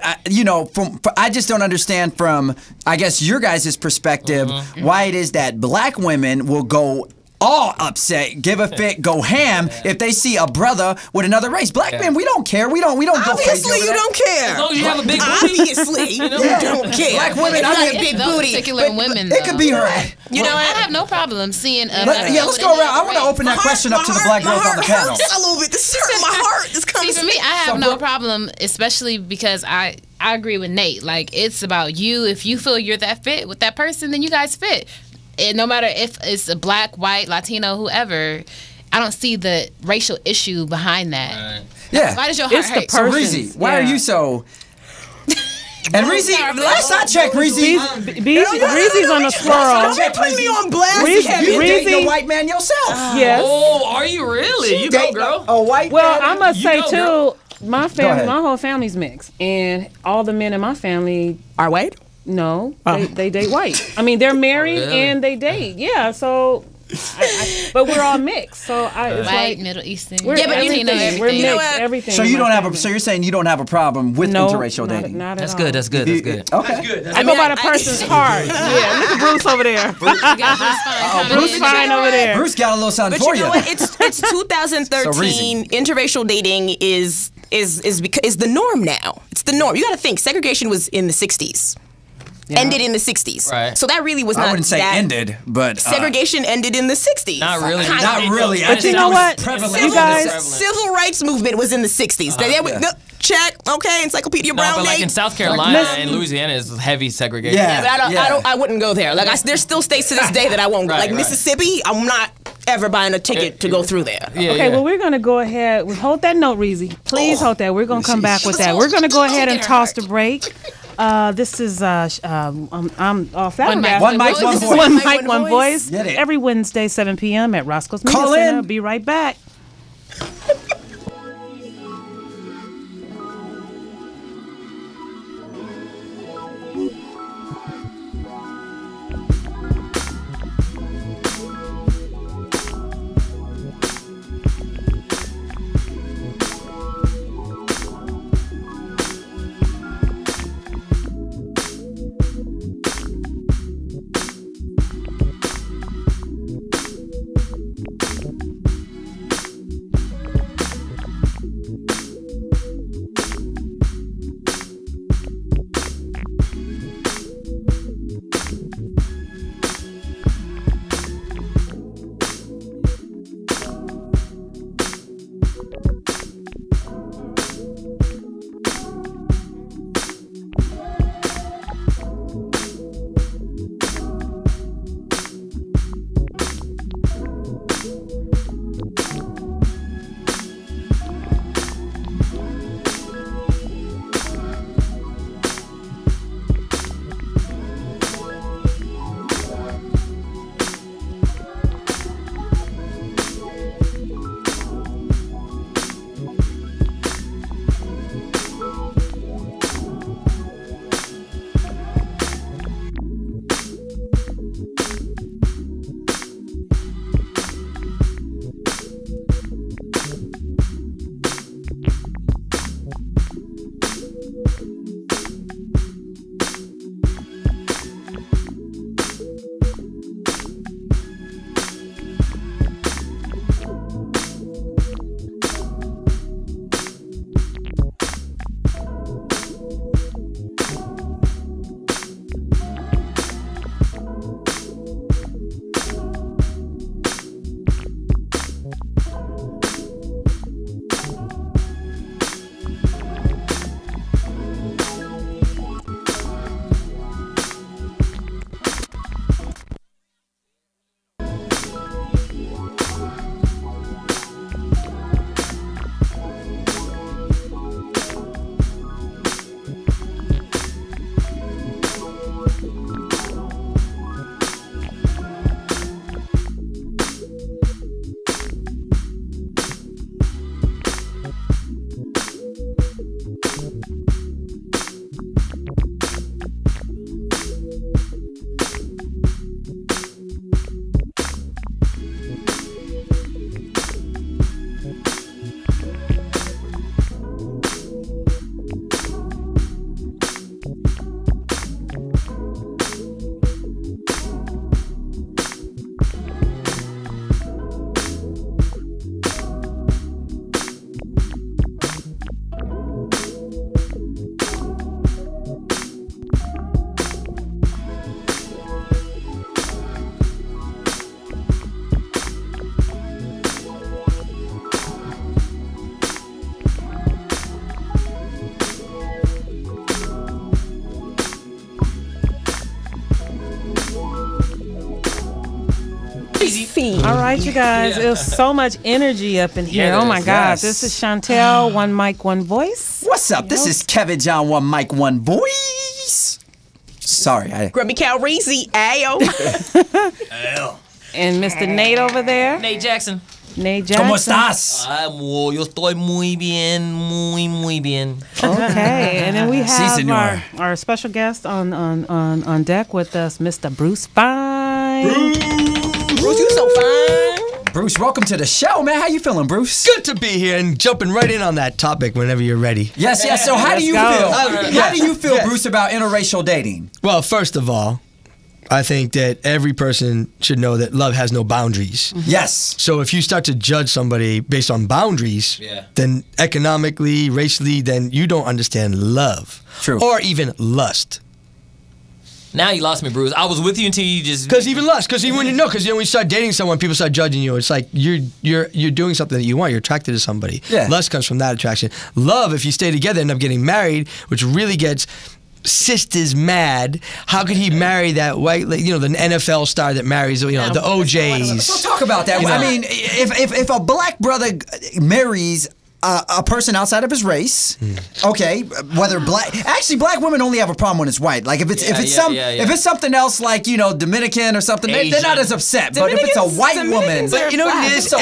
I just don't understand from, I guess, your guys' perspective why it is that black women will go all upset, give a fit, go ham if they see a brother with another race. Black men, we don't care. We don't go crazy. Obviously, you don't care. As long as you have a big booty. Obviously, you don't care. Black women, I mean, mean, big those booty. particular women, It could be her. You know, I have no problem seeing. Let's go around. I want to open that question up to the black girls on the panel. A little bit. This hurt my heart. This comes. See, for me, I have no problem, especially because I agree with Nate. Like, it's about you. If you feel you're that fit with that person, then you guys fit. And no matter if it's a black, white, Latino, whoever, I don't see the racial issue behind that. Right. Yeah. Why does your heart hurt? So Reezy, why are you so... And Reezy, last I checked, Reezy's on the swirl. Don't put me on blast. You dating a white man yourself. Yes. Oh, are you really? You go, girl. A white man. Well, I must say, go, too, my whole family's mixed. And all the men in my family are white? No, they date white. I mean, they're married and they date. Yeah, so... but we're all mixed, so it's white, like Middle Eastern. We're mixed. Everything. So you don't have so you're saying you don't have a problem with interracial dating? Not That's at good. all. That's good. That's good. Okay. I go by the person's heart. Yeah, look at Bruce over there. Bruce fine over there. Bruce got a little something but for you. Know what? It's 2013. Interracial dating is the norm now. It's the norm. You got to think segregation was in the 60s. Yeah. Ended in the 60s. Right. So that really was not. I wouldn't say ended, but segregation ended in the 60s. Not really. Not really. But you know what? You guys, civil rights movement was in the 60s. Check. Okay, Encyclopedia Brown. But like in South Carolina and Louisiana is heavy segregation. Yeah, but I wouldn't go there. Like there's still states to this day that I won't go. Like Mississippi, I'm not ever buying a ticket to go through there. Well, we're going to go ahead. Hold that note, Reezy. Please hold that. We're going to come back with that. We're going to go ahead and toss the break. This is I'm One mic, one voice. One mic, one voice. Get it. Every Wednesday, 7 p.m. at Roscoe's Media Center. Be right back. Easy. All right, you guys. There's so much energy up in here. Yeah, Oh my is. God. Yes. This is Chantel, one mic, one voice. What's up? This is Kevin John, one mic, one voice. Sorry, Grubby Cow Reezy, ayo. And Mr. Nate over there. Nate Jackson. Nate Jackson. ¿Cómo estás? Yo estoy muy bien, muy bien. Okay, and then we Si, have senor. our special guest on deck with us, Mr. Bruce Fine. Bruce, you so fine. Bruce, welcome to the show, man. How you feeling, Bruce? Good to be here and jumping right in on that topic whenever you're ready. Yes. So how do you Let's feel? go. How do you feel, Yes. Bruce, about interracial dating? Well, first of all, I think that every person should know that love has no boundaries. Yes. So if you start to judge somebody based on boundaries, then economically, racially, then you don't understand love. True. Or even lust. Now you lost me, Bruce. I was with you until you just. Because even lust, because when you start dating someone, people start judging you. It's like you're doing something that you want. You're attracted to somebody. Yeah. Lust comes from that attraction. Love, if you stay together, end up getting married, which really gets sisters mad. How could he marry that white, the NFL star that marries, the OJs? So talk about that. I mean, if a black brother marries a person outside of his race, okay, whether black women only have a problem when it's white. Like if it's something else like Dominican or something, they're not as upset. But if it's a white woman, But you know what it is?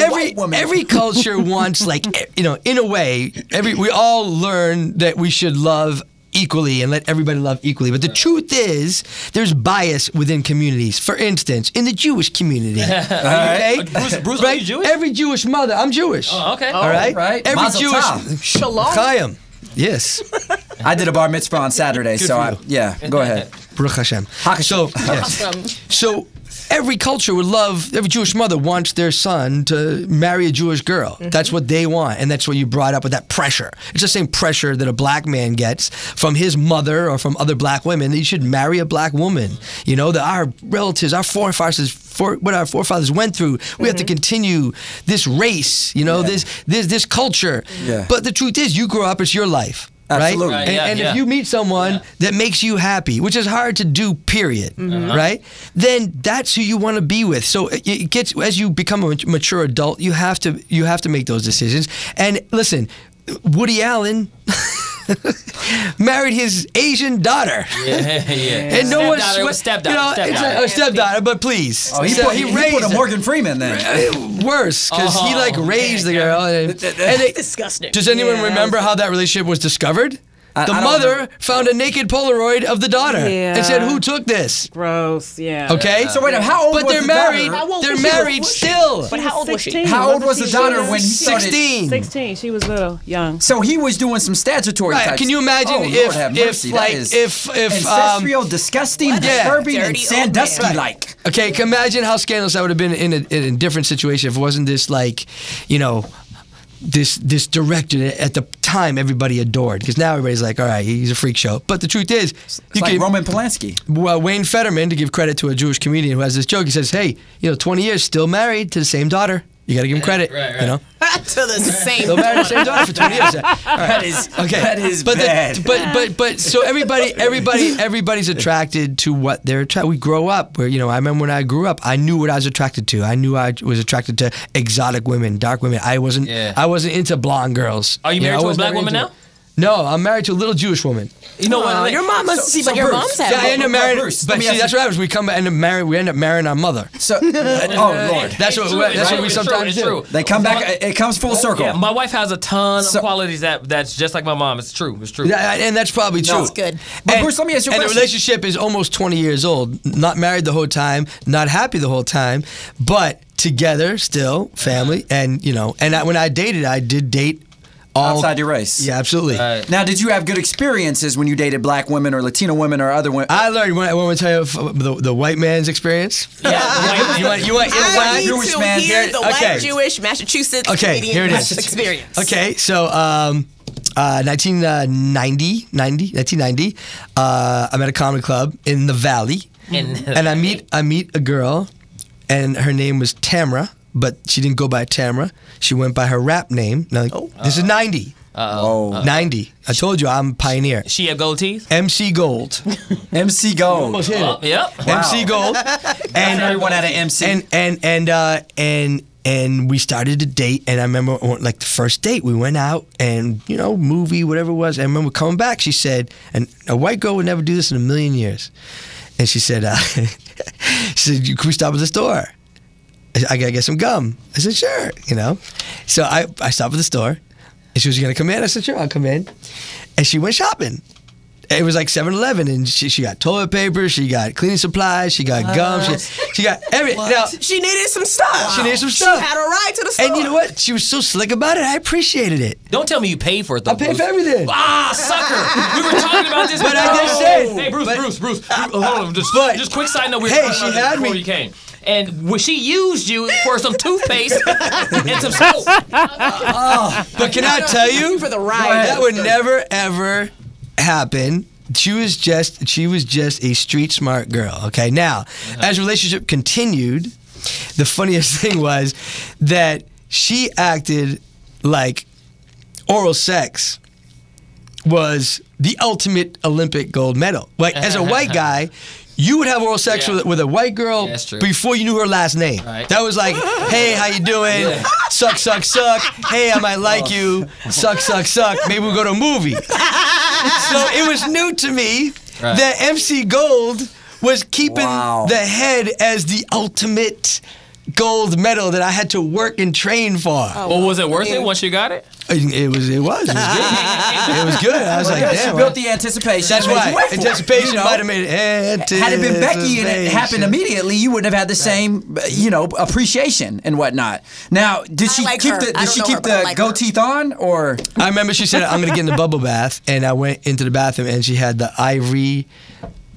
Every culture wants, in a way, we all learn that we should love equally and let everybody love equally. But the truth is, there's bias within communities. For instance, in the Jewish community. Okay? Bruce, right? are you Jewish? Every Jewish mother, I'm Jewish. Oh, okay. All right? right. Every Mazel Jewish. tov. Shalom. Chaim. Yes. I did a bar mitzvah on Saturday, so for you. go ahead. Baruch Hashem. So, yes. So every culture would love, every Jewish mother wants their son to marry a Jewish girl. That's what they want. And that's what you brought up with that pressure. It's the same pressure that a black man gets from his mother or from other black women that you should marry a black woman. That our relatives, our forefathers, what our forefathers went through, we have to continue this race, this culture. Yeah. But the truth is, you grow up, it's your life. Absolutely. Right? Right, And yeah. if you meet someone that makes you happy, which is hard to do, period, right? Then that's who you want to be with. So it gets, as you become a mature adult, you have to make those decisions. And listen, Woody Allen married his Asian daughter. Yeah. And no one's Stepdaughter. it's a stepdaughter, but please. Oh, he put a Morgan Freeman then. Worse, because he raised the girl. And Disgusting. does anyone remember how that relationship was discovered? The I don't mother found a naked Polaroid of the daughter Yeah. and said, "Who took this?" Gross, yeah. Okay. So wait a minute, how old But was they're the married. daughter? How old They're was she? married still. But how old was she? 16, How old wasn't was the she? daughter when he started? 16. 16. She was little, young. So he was doing some statutory Right. type. Can you imagine Oh, Lord if have mercy. That is if disgusting, What a disturbing, and dirty old Sandusky-like. okay, can you imagine how scandalous that would have been in a different situation if it wasn't this this director at the time everybody adored, because now everybody's like, all right, he's a freak show. But the truth is, It's like Roman Polanski. well, Wayne Fetterman, to give credit to a Jewish comedian who has this joke, he says, hey, 20 years, still married to the same daughter. You got to give him credit, right. To the same. Still married to the same daughter for 20 years. That is Okay. That is but bad. But so everybody's attracted to what they're attracted. We grow up where I remember when I grew up, I knew what I was attracted to. I knew I was attracted to exotic women, dark women. I wasn't into blonde girls. Are you married to a black woman now? No, I'm married to a little Jewish woman. You know what? Your mom must see, but your Bruce, mom's Yeah, I having. end up marrying. Bruce, let But me see, ask that's you- what happens. We end up marrying our mother. So, oh Lord, That's what we sometimes It's do. true. they come back. It comes full circle. Yeah, my wife has a ton of qualities that's just like my mom. It's true. It's true. Yeah, and that's probably true. That's good. But Bruce, let me ask you a And the question. relationship is almost 20 years old. Not married the whole time, not happy the whole time, but together still, family. And when I dated, I did date all Outside your race. Yeah, absolutely. Now, did you have good experiences when you dated black women or Latino women or other women? I learned. I want to tell you the white man's experience. Yeah. You want I need Jewish to man. hear the Okay. white Jewish Massachusetts Okay, comedian here it is. experience. Okay, so 1990, I'm at a comedy club in the Valley, and I meet a girl, and her name was Tamra, but she didn't go by Tamra. She went by her rap name. Now, this is 90. Oh. 90. I told you I'm a pioneer. She have gold teeth? MC Gold. MC Gold. Almost hit it. Yep. Wow. MC Gold. And everyone had an MC. And we started to date, and I remember like the first date we went out and movie, whatever it was. I remember coming back, she said, and a white girl would never do this in a million years. And she said, can we stop at the store? I gotta get some gum. I said, sure, So I stopped at the store, and she was gonna come in. I said, sure, I'll come in. And she went shopping. It was like 7-Eleven, and she got toilet paper, she got cleaning supplies, she got gum, she got everything. Now, she needed some stuff. She needed some stuff. She had a ride to the store. And you know what? She was so slick about it. I appreciated it. Don't tell me you paid for it, though. I paid for everything. Ah, sucker! We were talking about this. But I just said. Hey, Bruce. Hold on. Just quick side note. We were talking about this before you came. And she used you for some toothpaste and some soap. But can I tell you? For the ride. That would never, ever happen. She was just a street smart girl. Okay. Now, as the relationship continued, the funniest thing was that she acted like oral sex was the ultimate Olympic gold medal. Like as a white guy, you would have oral sex with a white girl before you knew her last name. Right. That was like, hey, how you doing? Yeah. Suck, suck, suck. Hey, I might like you. Suck, suck, suck. Maybe we'll go to a movie. So it was new to me that MC Gold was keeping the head as the ultimate gold medal that I had to work and train for. Well, was it worth it once you got it? It was good. It was good. I was like, damn. She built the anticipation. That's right. Anticipation might have made it. Had it been Becky and it happened immediately, you wouldn't have had the same, appreciation and whatnot. Now, did she keep the goat teeth on, or? I remember she said, "I'm going to get in the bubble bath," and I went into the bathroom, and she had the Ivory.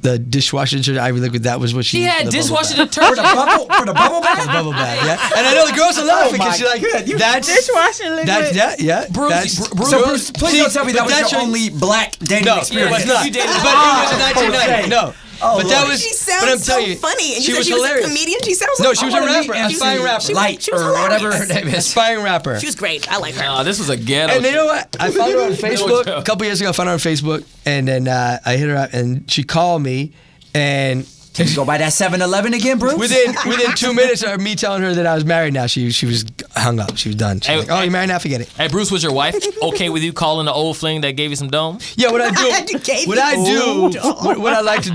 The dishwasher detergent, Ivory liquid, that was what she had dishwasher detergent for the bubble bath? For the bubble bath, yeah. And I know the girls are laughing because she's like, that's dishwasher liquid. That's, Bruce, please don't tell me that was your only black dating experience. It was not. But it was in 1990. No. But that was. She sounds so funny. And she was hilarious. A comedian. She sounds. No, she was a rapper, aspiring rapper, Light or whatever her name is. Aspiring rapper. She was great. I like her. No, this was a ghetto. And you know what? I found her on Facebook a couple years ago. I found her on Facebook, and then I hit her up, and she called me, and. Can you go by that 7-Eleven again, Bruce? Within 2 minutes of me telling her that I was married now, she was hung up. She was done. She was like, oh, you're married now? Forget it. Hey, Bruce, was your wife okay with you calling the old fling that gave you some dome? Yeah, what I like to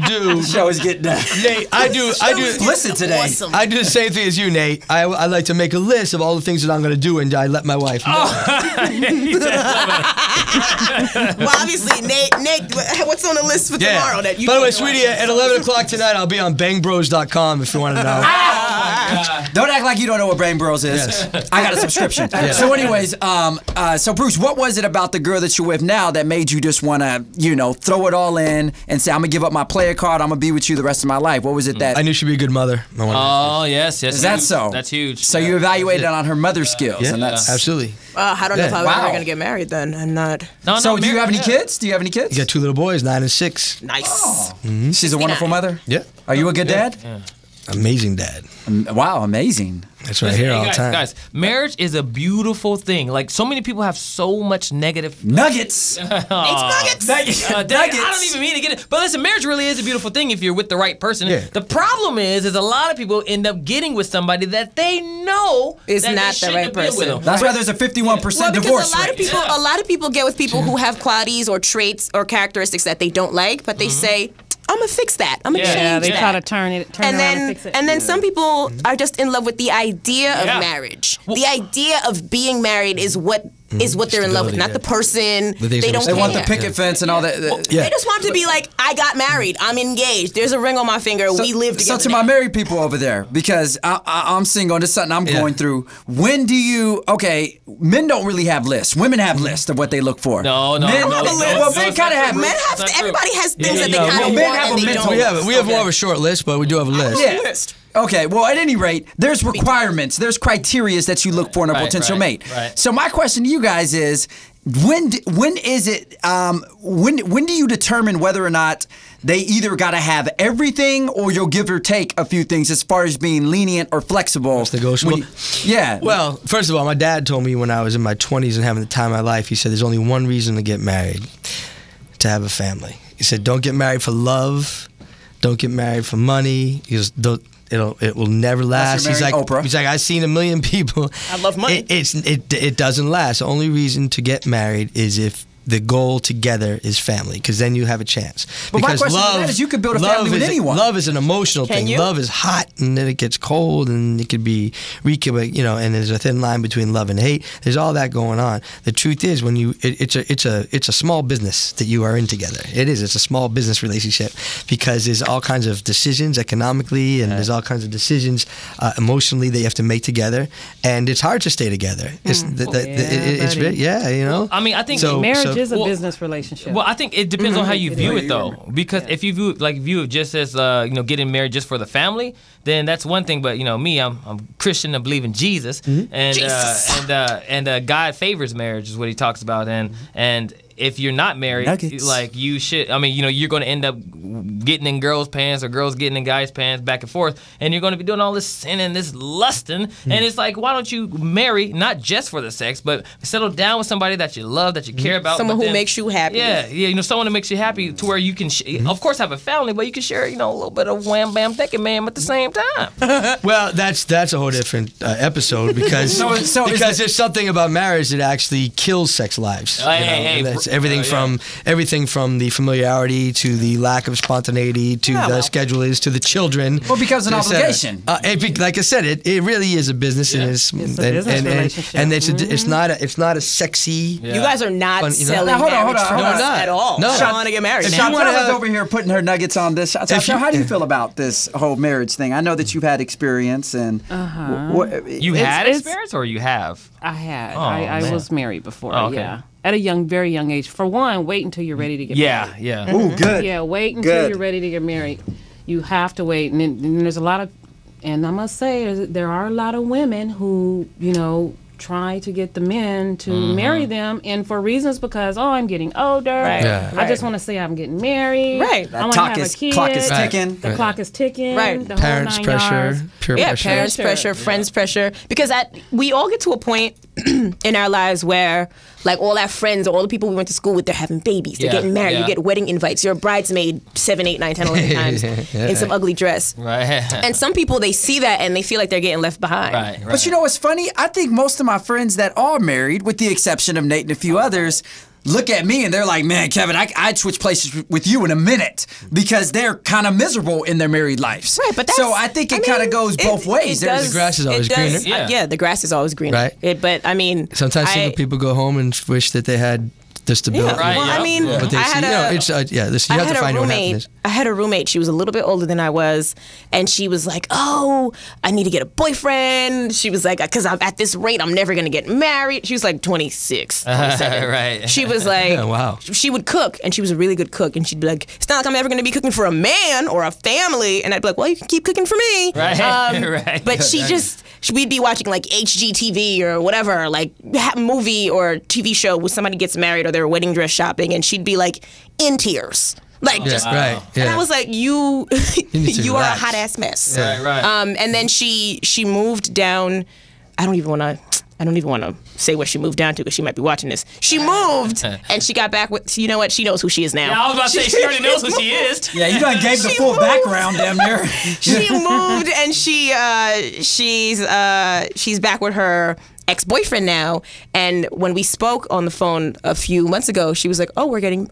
do. The show is getting done. Nate, I do. Listen today. Awesome. I do the same thing as you, Nate. I like to make a list of all the things that I'm going to do, and I let my wife know. Well, obviously, Nate, what's on the list for tomorrow? That you By the way, sweetie, at 11 o'clock tonight, I'll be on bangbros.com if you want to know. Don't act like you don't know what Brain Bros is. Yes. I got a subscription. Yeah. So anyways, so Bruce, what was it about the girl that you're with now that made you just want to, throw it all in and say, I'm going to give up my player card, I'm going to be with you the rest of my life? What was it that... I knew she'd be a good mother. Oh, yes. Is that so? That's huge. So you evaluated on her mother skills. Yeah, and that's absolutely. I don't know if I'm ever going to get married then. I'm not... So do you have any kids? Do you have any kids? You got 2 little boys, 9 and 6. Nice. Oh. Mm-hmm. She's a wonderful mother? Yeah. Are you a good dad? Yeah. Amazing dad. Wow, amazing. That's what I hear all the time. Guys, marriage is a beautiful thing. Like, so many people have so much negative... Nuggets! Nuggets! Nuggets! I don't even mean to get it. But listen, marriage really is a beautiful thing if you're with the right person. Yeah. The problem is a lot of people end up getting with somebody that they know is not the right person. That's why there's a 51% divorce rate. A lot of people get with people who have qualities or traits or characteristics that they don't like, but they say... I'm gonna fix that. I'm gonna change that. Yeah, they try to turn around and fix it. And then some people are just in love with the idea of marriage. The idea of being married is what they're in love with, not the person. They don't care. They want the picket fence and all that. They just want to be like, I got married. I'm engaged. There's a ring on my finger. We live together. So to my married people over there, because I'm single and it's something I'm going through. When do you? Okay, men don't really have lists. Women have lists of what they look for. No. Men kind of have. Men have. Everybody has things that they kind of want and they don't. We have more of a short list, but we do have a list. Yeah. Okay, well, at any rate, there's requirements, there's criterias that you look for in a potential mate. Right. So my question to you guys is when is it? When do you determine whether or not they either got to have everything, or you'll give or take a few things as far as being lenient or flexible? It's negotiable. Yeah. Well, first of all, my dad told me when I was in my 20s and having the time of my life, he said, there's only one reason to get married, to have a family. He said, don't get married for love. Don't get married for money. He goes, it will never last. He's like, I've seen a million people. I love money. It doesn't last. The only reason to get married is if the goal together is family, because then you have a chance. But because my question to that is, you could build a family with anyone. Love is an emotional thing. You? Love is hot, and then it gets cold, and it could be, and there's a thin line between love and hate. There's all that going on. The truth is, when it's a small business that you are in together. It's a small business relationship, because there's all kinds of decisions economically, and there's all kinds of decisions emotionally that you have to make together, and it's hard to stay together. I mean, I think marriage is a business relationship. Well, I think it depends on how you view it, though. Because if you view it just as getting married just for the family, then that's one thing. But me, I'm Christian. I believe in Jesus, and God favors marriage is what He talks about, and if you're not married, like you should, you're going to end up getting in girls' pants or girls getting in guys' pants back and forth, and you're going to be doing all this sin and this lusting, and it's like, why don't you marry not just for the sex, but settle down with somebody that you love, that you care about, someone who makes you happy. Yeah, someone who makes you happy, to where you can, of course, have a family, but you can share, a little bit of wham bam thinking, man, at the same time. Well, that's a whole different episode, because because there's something about marriage that actually kills sex lives. Everything from the familiarity to the lack of spontaneity to the schedule to the children. Well, because an obligation. Like I said, it really is a business, and it's a business relationship. And it's not a sexy. You guys are not selling marriage for us at all. No, I want to get married. Chantel's over here putting her nuggets on this. Chantel, how do you feel about this whole marriage thing? I know that you've had experience, and you had experience, or you have? I had. I was married before. Oh, okay. Yeah. At a very young age. For one, wait until you're ready to get married. Yeah. Ooh, good. Yeah, wait until you're ready to get married. You have to wait. And then there's a lot of, and I must say, there are a lot of women who, try to get the men to marry them, and for reasons because, I'm getting older. Right. Yeah. I just want to say I'm getting married. Right. I want to have a kid. Clock is ticking. The clock is ticking. Right. The parents' whole 9 pressure. yards. Peer pressure. Parents' pressure, friends' pressure. Because we all get to a point in our lives where, like, all our friends, all the people we went to school with, they're having babies, they're getting married, you get wedding invites, you're a bridesmaid 7, 8, 9, 10, 11 times in some ugly dress. Right. And some people, they see that and they feel like they're getting left behind. Right. But what's funny? I think most of my friends that are married, with the exception of Nate and a few others, look at me and they're like, man, Kevin, I'd switch places with you in a minute, because they're kind of miserable in their married lives. Right, but so I think it kind of goes both ways. The grass is always greener. Yeah, the grass is always greener. Right. But I mean, sometimes single people go home and wish that they had the stability. Right, well, I mean, but they I had you have to find out what happens. I had a roommate. She was a little bit older than I was, and she was like, "Oh, I need to get a boyfriend." She was like, "Because I'm at this rate, I'm never gonna get married." She was like 26, 27. Right. She was like, wow. She would cook, and she was a really good cook, and she'd be like, "It's not like I'm ever gonna be cooking for a man or a family," and I'd be like, "Well, you can keep cooking for me." Right. Right. But we'd be watching like HGTV or whatever, like movie or TV show where somebody gets married or they're wedding dress shopping, and she'd be like in tears. Like, just, right. Yeah. And I was like, you are a hot ass mess. Yeah. Right. And then she moved down. I don't even want to say where she moved down to, because she might be watching this. She moved and she got back with, you know what? She knows who she is now. Yeah, I was about to say, she already knows who she is. Yeah, you done gave the full background damn near. She moved and she's back with her ex-boyfriend now. And when we spoke on the phone a few months ago, she was like, "Oh, we're getting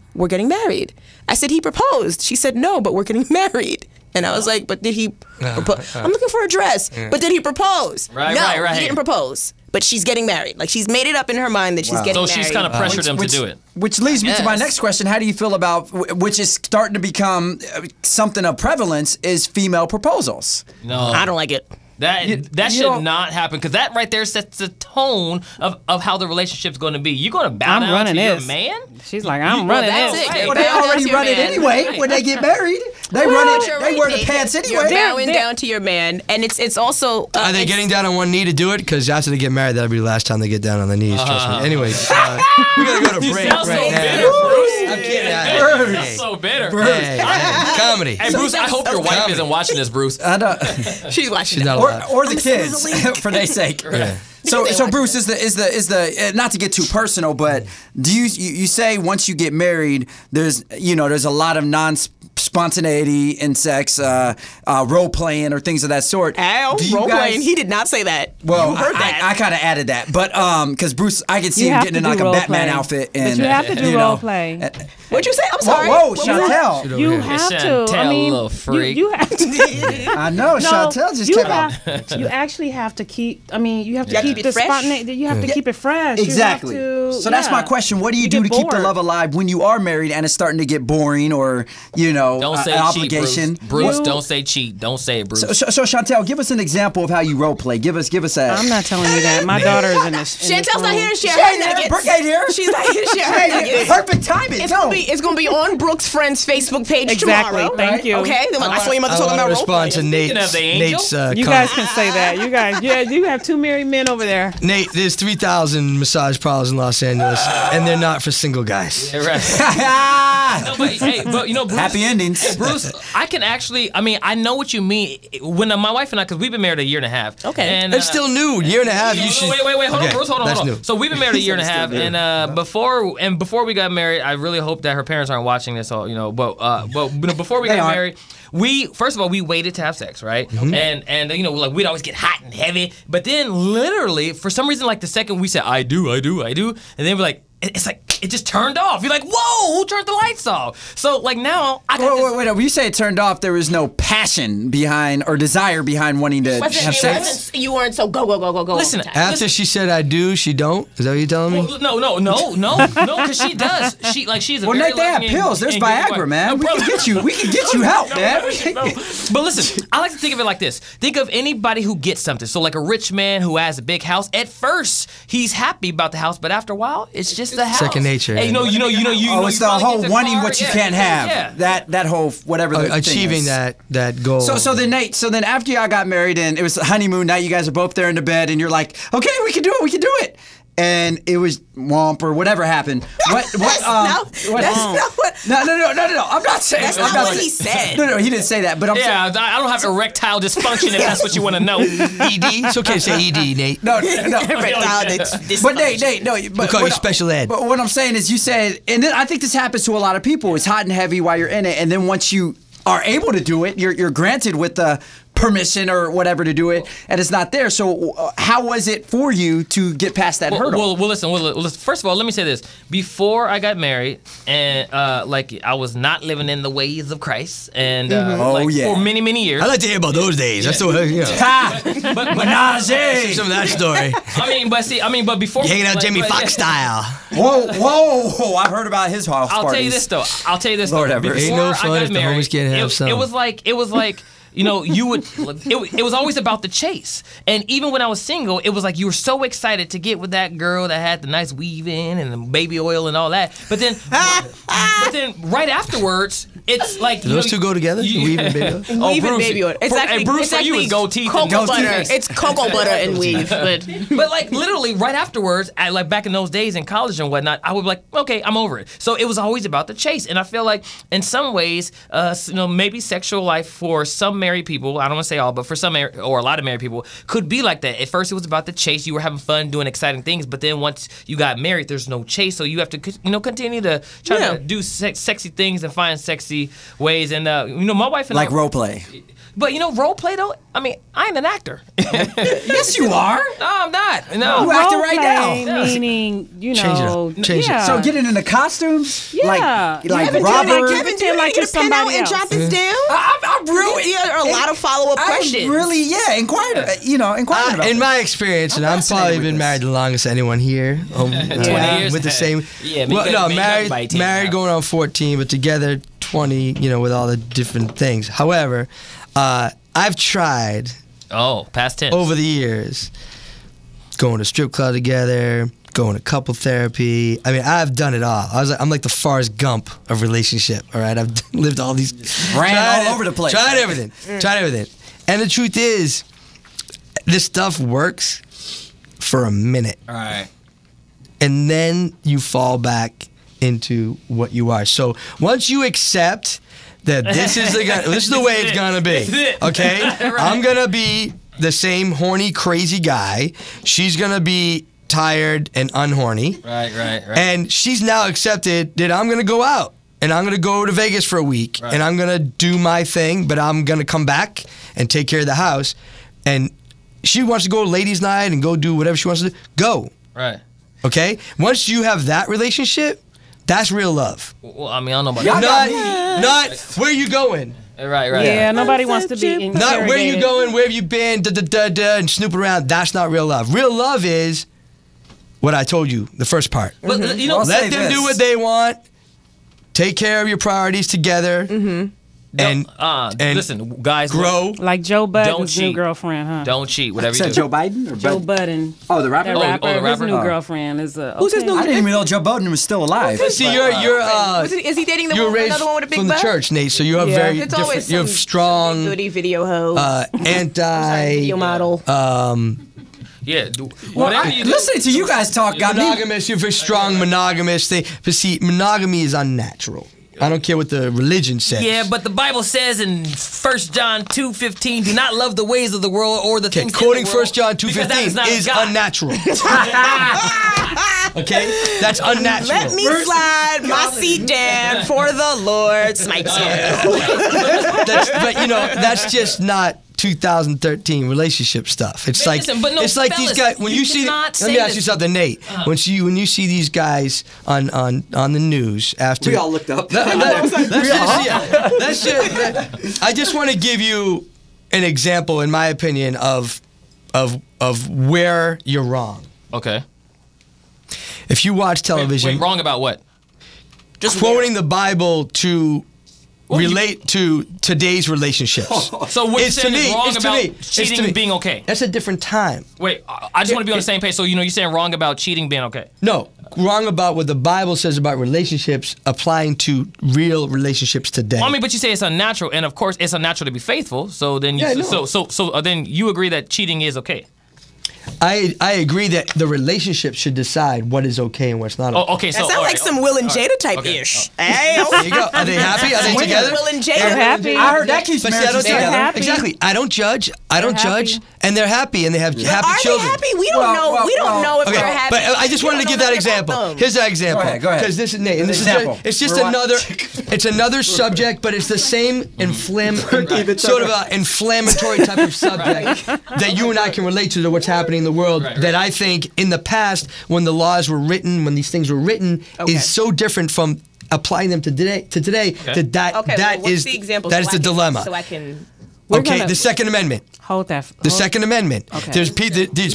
married." I said, "He proposed." She said, "No, but we're getting married." And I was like, "But did he propose?" I'm looking for a dress. But did he propose? Right, no, right. he didn't propose. But she's getting married. Like, she's made it up in her mind that she's getting married. So she's kind of pressured him to do it. Which leads me to my next question. How do you feel about, which is starting to become something of prevalence, is female proposals? No. I don't like it. That should not happen, because that right there sets the tone of how the relationship's going to be. You're going to bow down to your man? She's like, I'm running this. Well, they already run it anyway when they get married. They run it. They wear the pants anyway. You're bowing down to your man, and it's also. Are they getting down on one knee to do it? Because after they get married, that'll be the last time they get down on their knees. Trust me. Anyway, we gotta go to break right now. I'm kidding. That's so bitter. Hey, comedy. Hey, Bruce, I hope your wife isn't watching this, Bruce. I know. She's watching. She's not allowed. Or the kids, for their sake. Yeah. So Bruce, is the not to get too personal, but do you say once you get married, there's a lot of spontaneity in sex, role playing or things of that sort. Role playing? He did not say that. Well, you heard that. I kind of added that, but because Bruce, I can see him getting in like a Batman outfit, and but you have to do role play. What'd you say? I'm sorry. Whoa, Chantel! You have to. I mean, little freak. You have to. I know, Chantel just came out. You actually have to keep. I mean, you have to keep it the fresh. spontaneity. You have to keep it fresh. Exactly. So that's my question. What do you do to keep the bored. love alive when you are married and it's starting to get boring, or don't say an cheat, obligation? Bruce, don't say cheat. Don't say it, Bruce. So Chantel, give us an example of how you role play. Give us a. I'm not telling you that. My daughter is in this. Chantel's not here to share She her ain't here. nuggets. Brooke ain't here. She's not here to share her nuggets. Perfect timing. It's gonna be on Brooke's friend's Facebook page tomorrow. Thank you. Okay, then I saw your mother talking about role respond to playing. Nate's You guys can say that. You guys, you have two married men over there. Nate, there's 3,000 massage parlors in Los Angeles, and they're not for single guys. Yeah, right. No, but you know, Bruce, happy endings. Hey, Bruce, I can actually. I mean, I know what you mean. When my wife and I, because we've been married a year and a half. Okay, and it's still new. Year and a half. You should. Wait. Hold on, Bruce. Hold on. New. So we've been married a year and a half, and before we got married, I really hope that her parents aren't watching this. But before we got married, first of all we waited to have sex, right? Mm-hmm. And like we'd always get hot and heavy, but then literally for some reason, like the second we said I do, and then we're like. It's like it just turned off. You're like, whoa, who turned the lights off? So like now, I got wait. When you say it turned off, there was no passion behind or desire behind wanting to have sex. You weren't so go. Listen, after she said I do, she don't. Is that what you're telling me? Well, no, because she does. She's a well, very Nate, they have pills. There's Viagra, man. We can get you help, man. But listen, I like to think of it like this. Think of anybody who gets something. So like a rich man who has a big house. At first, he's happy about the house, but after a while, it's just the house. Second nature. Hey, it's the whole wanting what you can't have. Yeah. That whole whatever. The achieving thing is. that goal. So then Nate. So then after y'all got married and it was honeymoon night, you guys are both there in the bed and you're like, okay, we can do it. And it was womp or whatever happened. No. I'm not saying that's not what he said. No, he didn't say that. But I'm saying, I don't have erectile dysfunction if that's what you want to know. ED? It's okay to say ED, Nate. No. Erectile dysfunction. But Nate, no. We call you special ed. But what I'm saying is, you said, and then I think this happens to a lot of people. It's hot and heavy while you're in it, and then once you are able to do it, you're granted with the permission or whatever to do it, and it's not there. So how was it for you to get past that hurdle? Well, listen. First of all, let me say this. Before I got married, and I was not living in the ways of Christ, and for many, many years. I like to hear about those days. That's the but Menage. Some of that story. But before you hanging out Jamie Foxx style. Whoa! I've heard about his house parties. I'll tell you this though. Lord ever. Ain't no fun if the homies can't have some. It was like. It was always about the chase. And even when I was single, it was like you were so excited to get with that girl that had the nice weave in and the baby oil and all that. But then right afterwards, it's like do those two go together? Weave and baby oil? Weave and baby oil. It's actually Bruce, for you is gold teeth. Cocoa butter. It's cocoa butter and weave. But like literally right afterwards, like back in those days in college and whatnot, I would be like, okay, I'm over it. So it was always about the chase. And I feel like in some ways, maybe sexual life for some married people, I don't want to say all, but for some or a lot of married people, could be like that. At first, it was about the chase. You were having fun, doing exciting things, but then once you got married, there's no chase, so you have to, continue to try to do sexy things and find sexy ways. And my wife and like role play. But role play though. I mean, I ain't an actor. Yes, you are. No, I'm not. No, you acting right now. Meaning, Change it. So getting into costumes, like Kevin, Robert. Kevin, do you like to pen out and jot this down? I'm really. There are a lot of follow-up questions. I'm really, inquired about. In my experience, and I'm probably been married the longest of anyone here. 20 years with the same. Yeah, married going on 14, but together 20. With all the different things. However, I've tried Oh, past tense. over the years. Going to strip club together, going to couple therapy. I mean, I've done it all. I'm like the Forrest Gump of relationship. All right, I've lived all these. Ran all over the place. Tried everything. Tried everything. And the truth is, this stuff works for a minute. All right. And then you fall back into what you are. So once you accept that this is the way it's gonna be, okay? Right. I'm gonna be the same horny, crazy guy. She's gonna be tired and unhorny. Right. And she's now accepted that I'm gonna go out and I'm gonna go to Vegas for a week and I'm gonna do my thing, but I'm gonna come back and take care of the house. And she wants to go to ladies' night and go do whatever she wants to do. Go. Right. Okay? Once you have that relationship, that's real love. Well, I mean, I don't know about that. Not where you going. Right. Yeah, nobody wants to be interrogated. Not where you going, where have you been, and snooping around. That's not real love. Real love is what I told you, the first part. But you know, let them do what they want. Take care of your priorities together. And listen, guys, grow. Like Joe Budden's Don't cheat. new girlfriend, huh? Don't cheat. Whatever you Is that do. Joe Biden or Joe Bud- Budden. Oh, the rapper. That rapper. the rapper? His new Oh. girlfriend is Who's his new? I didn't even know Joe Biden was still alive. See, you're Is he dating you're raised another one with a big from the butt? church, Nate. So you have Yeah. very It's always different. You have some strong goody video hoe, anti. video model. Yeah. Whatever you do. Listening to you guys talk got me. Monogamous. You're very strong monogamous thing. But see, monogamy is unnatural. I don't care what the religion says. Yeah, but the Bible says in 1 John 2:15, do not love the ways of the world or the things quoting in the world. 1 John because that 2:15 not is God. unnatural. Okay, that's unnatural. Let me slide my seat down for the Lord smites you. But you know, that's just not 2013 relationship stuff. It's like listen, but no, it's like these fellas, guys when you you see. cannot Let say me ask this. you something, Nate. When you see these guys on the news after We all looked up. I just want to give you an example, in my opinion, of where you're wrong. Okay. If you watch television, Wait, wrong about what? Just quoting the Bible to relate to today's relationships. So what you're It's to saying is me, wrong it's to about me, it's to cheating me. being okay? That's a different time. Wait, I just want to be on the same page. So, you're saying wrong about cheating being okay? No, wrong about what the Bible says about relationships applying to real relationships today. Well, I mean, but you say it's unnatural, and of course it's unnatural to be faithful. So then, then you agree that cheating is okay. I agree that the relationship should decide what is okay and what's not okay. Oh, okay. So That sounds like some Will and Jada type ish. Hey, There you go. Are they happy? Are they together? Will and Jada. They're happy. I heard that keeps But see, I marriages don't They're together. happy. Exactly. I don't judge. I don't They're judge. happy. And they're happy and they have happy Are children. they happy? We don't know. Well, we don't know if Okay, they're happy. but I just wanted to give that example. Here's that example. Go ahead. Because this is Nate, and this Example. is it's just Rewind. it's another subject, but it's the same sort of an inflammatory type of subject that you and I can relate to what's happening in the world. That I think in the past, when the laws were written, when these things were written, is so different from applying them to today. That what's is the example? that is so I the can- dilemma. So I can. Okay, the Second Amendment. Hold that. The Second Amendment. Okay. There's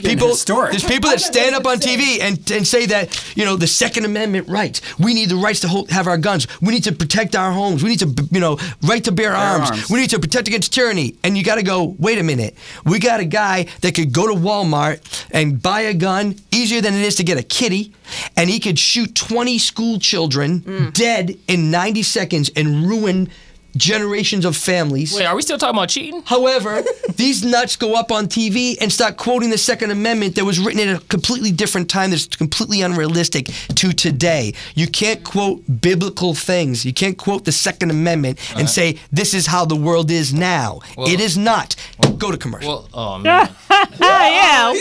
people historic. There's people that stand up on TV and say that, the Second Amendment rights. We need the rights to have our guns. We need to protect our homes. We need to, right to bear arms. We need to protect against tyranny. And you got to go, wait a minute. We got a guy that could go to Walmart and buy a gun easier than it is to get a kitty, and he could shoot 20 school children dead in 90 seconds and ruin generations of families. Wait, are we still talking about cheating? However, these nuts go up on TV and start quoting the Second Amendment that was written at a completely different time that's completely unrealistic to today. You can't quote biblical things. You can't quote the Second Amendment and say, this is how the world is now. It is not. Go to commercial. Well, oh, man. Yeah.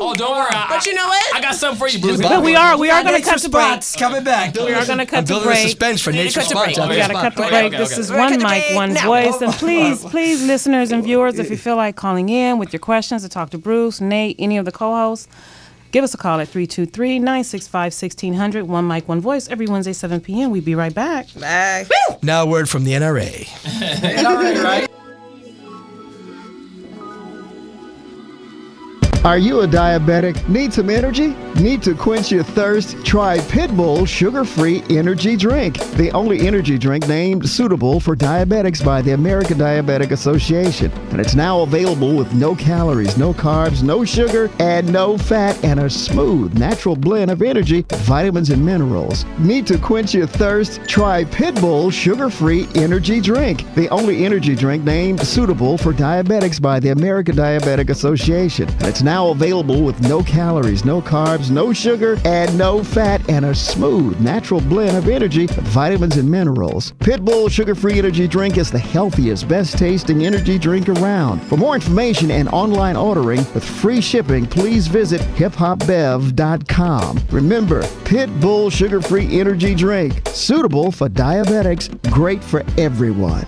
Oh, don't worry. But you know what? I got something for you, Bruce. But we are going to cut the break. Coming back. We are going to cut I'm the building a break. suspense for Nate's cut the break. response. We got to cut the Okay, break. okay, This okay. is We're one gonna cut the mic, break one now. voice. And please, listeners and viewers, if you feel like calling in with your questions to talk to Bruce, Nate, any of the co-hosts, give us a call at 323-965-1600. One mic, one voice. Every Wednesday, 7 p.m. We'll be right back. Bye. Now a word from the NRA. Are you a diabetic? Need some energy? Need to quench your thirst? Try Pitbull Sugar-Free Energy Drink, the only energy drink named suitable for diabetics by the American Diabetic Association. And it's now available with no calories, no carbs, no sugar, and no fat, and a smooth, natural blend of energy, vitamins, and minerals. Need to quench your thirst? Try Pitbull Sugar-Free Energy Drink, the only energy drink named suitable for diabetics by the American Diabetic Association. And it's now available with no calories, no carbs, no sugar, and no fat, and a smooth, natural blend of energy, vitamins, and minerals. Pitbull Sugar-Free Energy Drink is the healthiest, best-tasting energy drink around. For more information and online ordering with free shipping, please visit hiphopbev.com. Remember, Pitbull Sugar-Free Energy Drink, suitable for diabetics, great for everyone.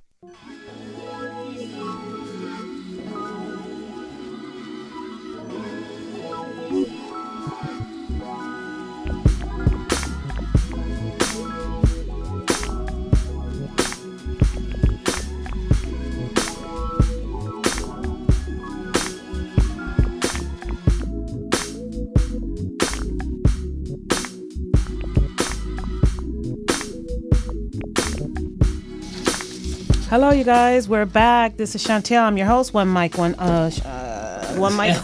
Hello, you guys. We're back. This is Chantel. I'm your host. One mic. One mic. One mic.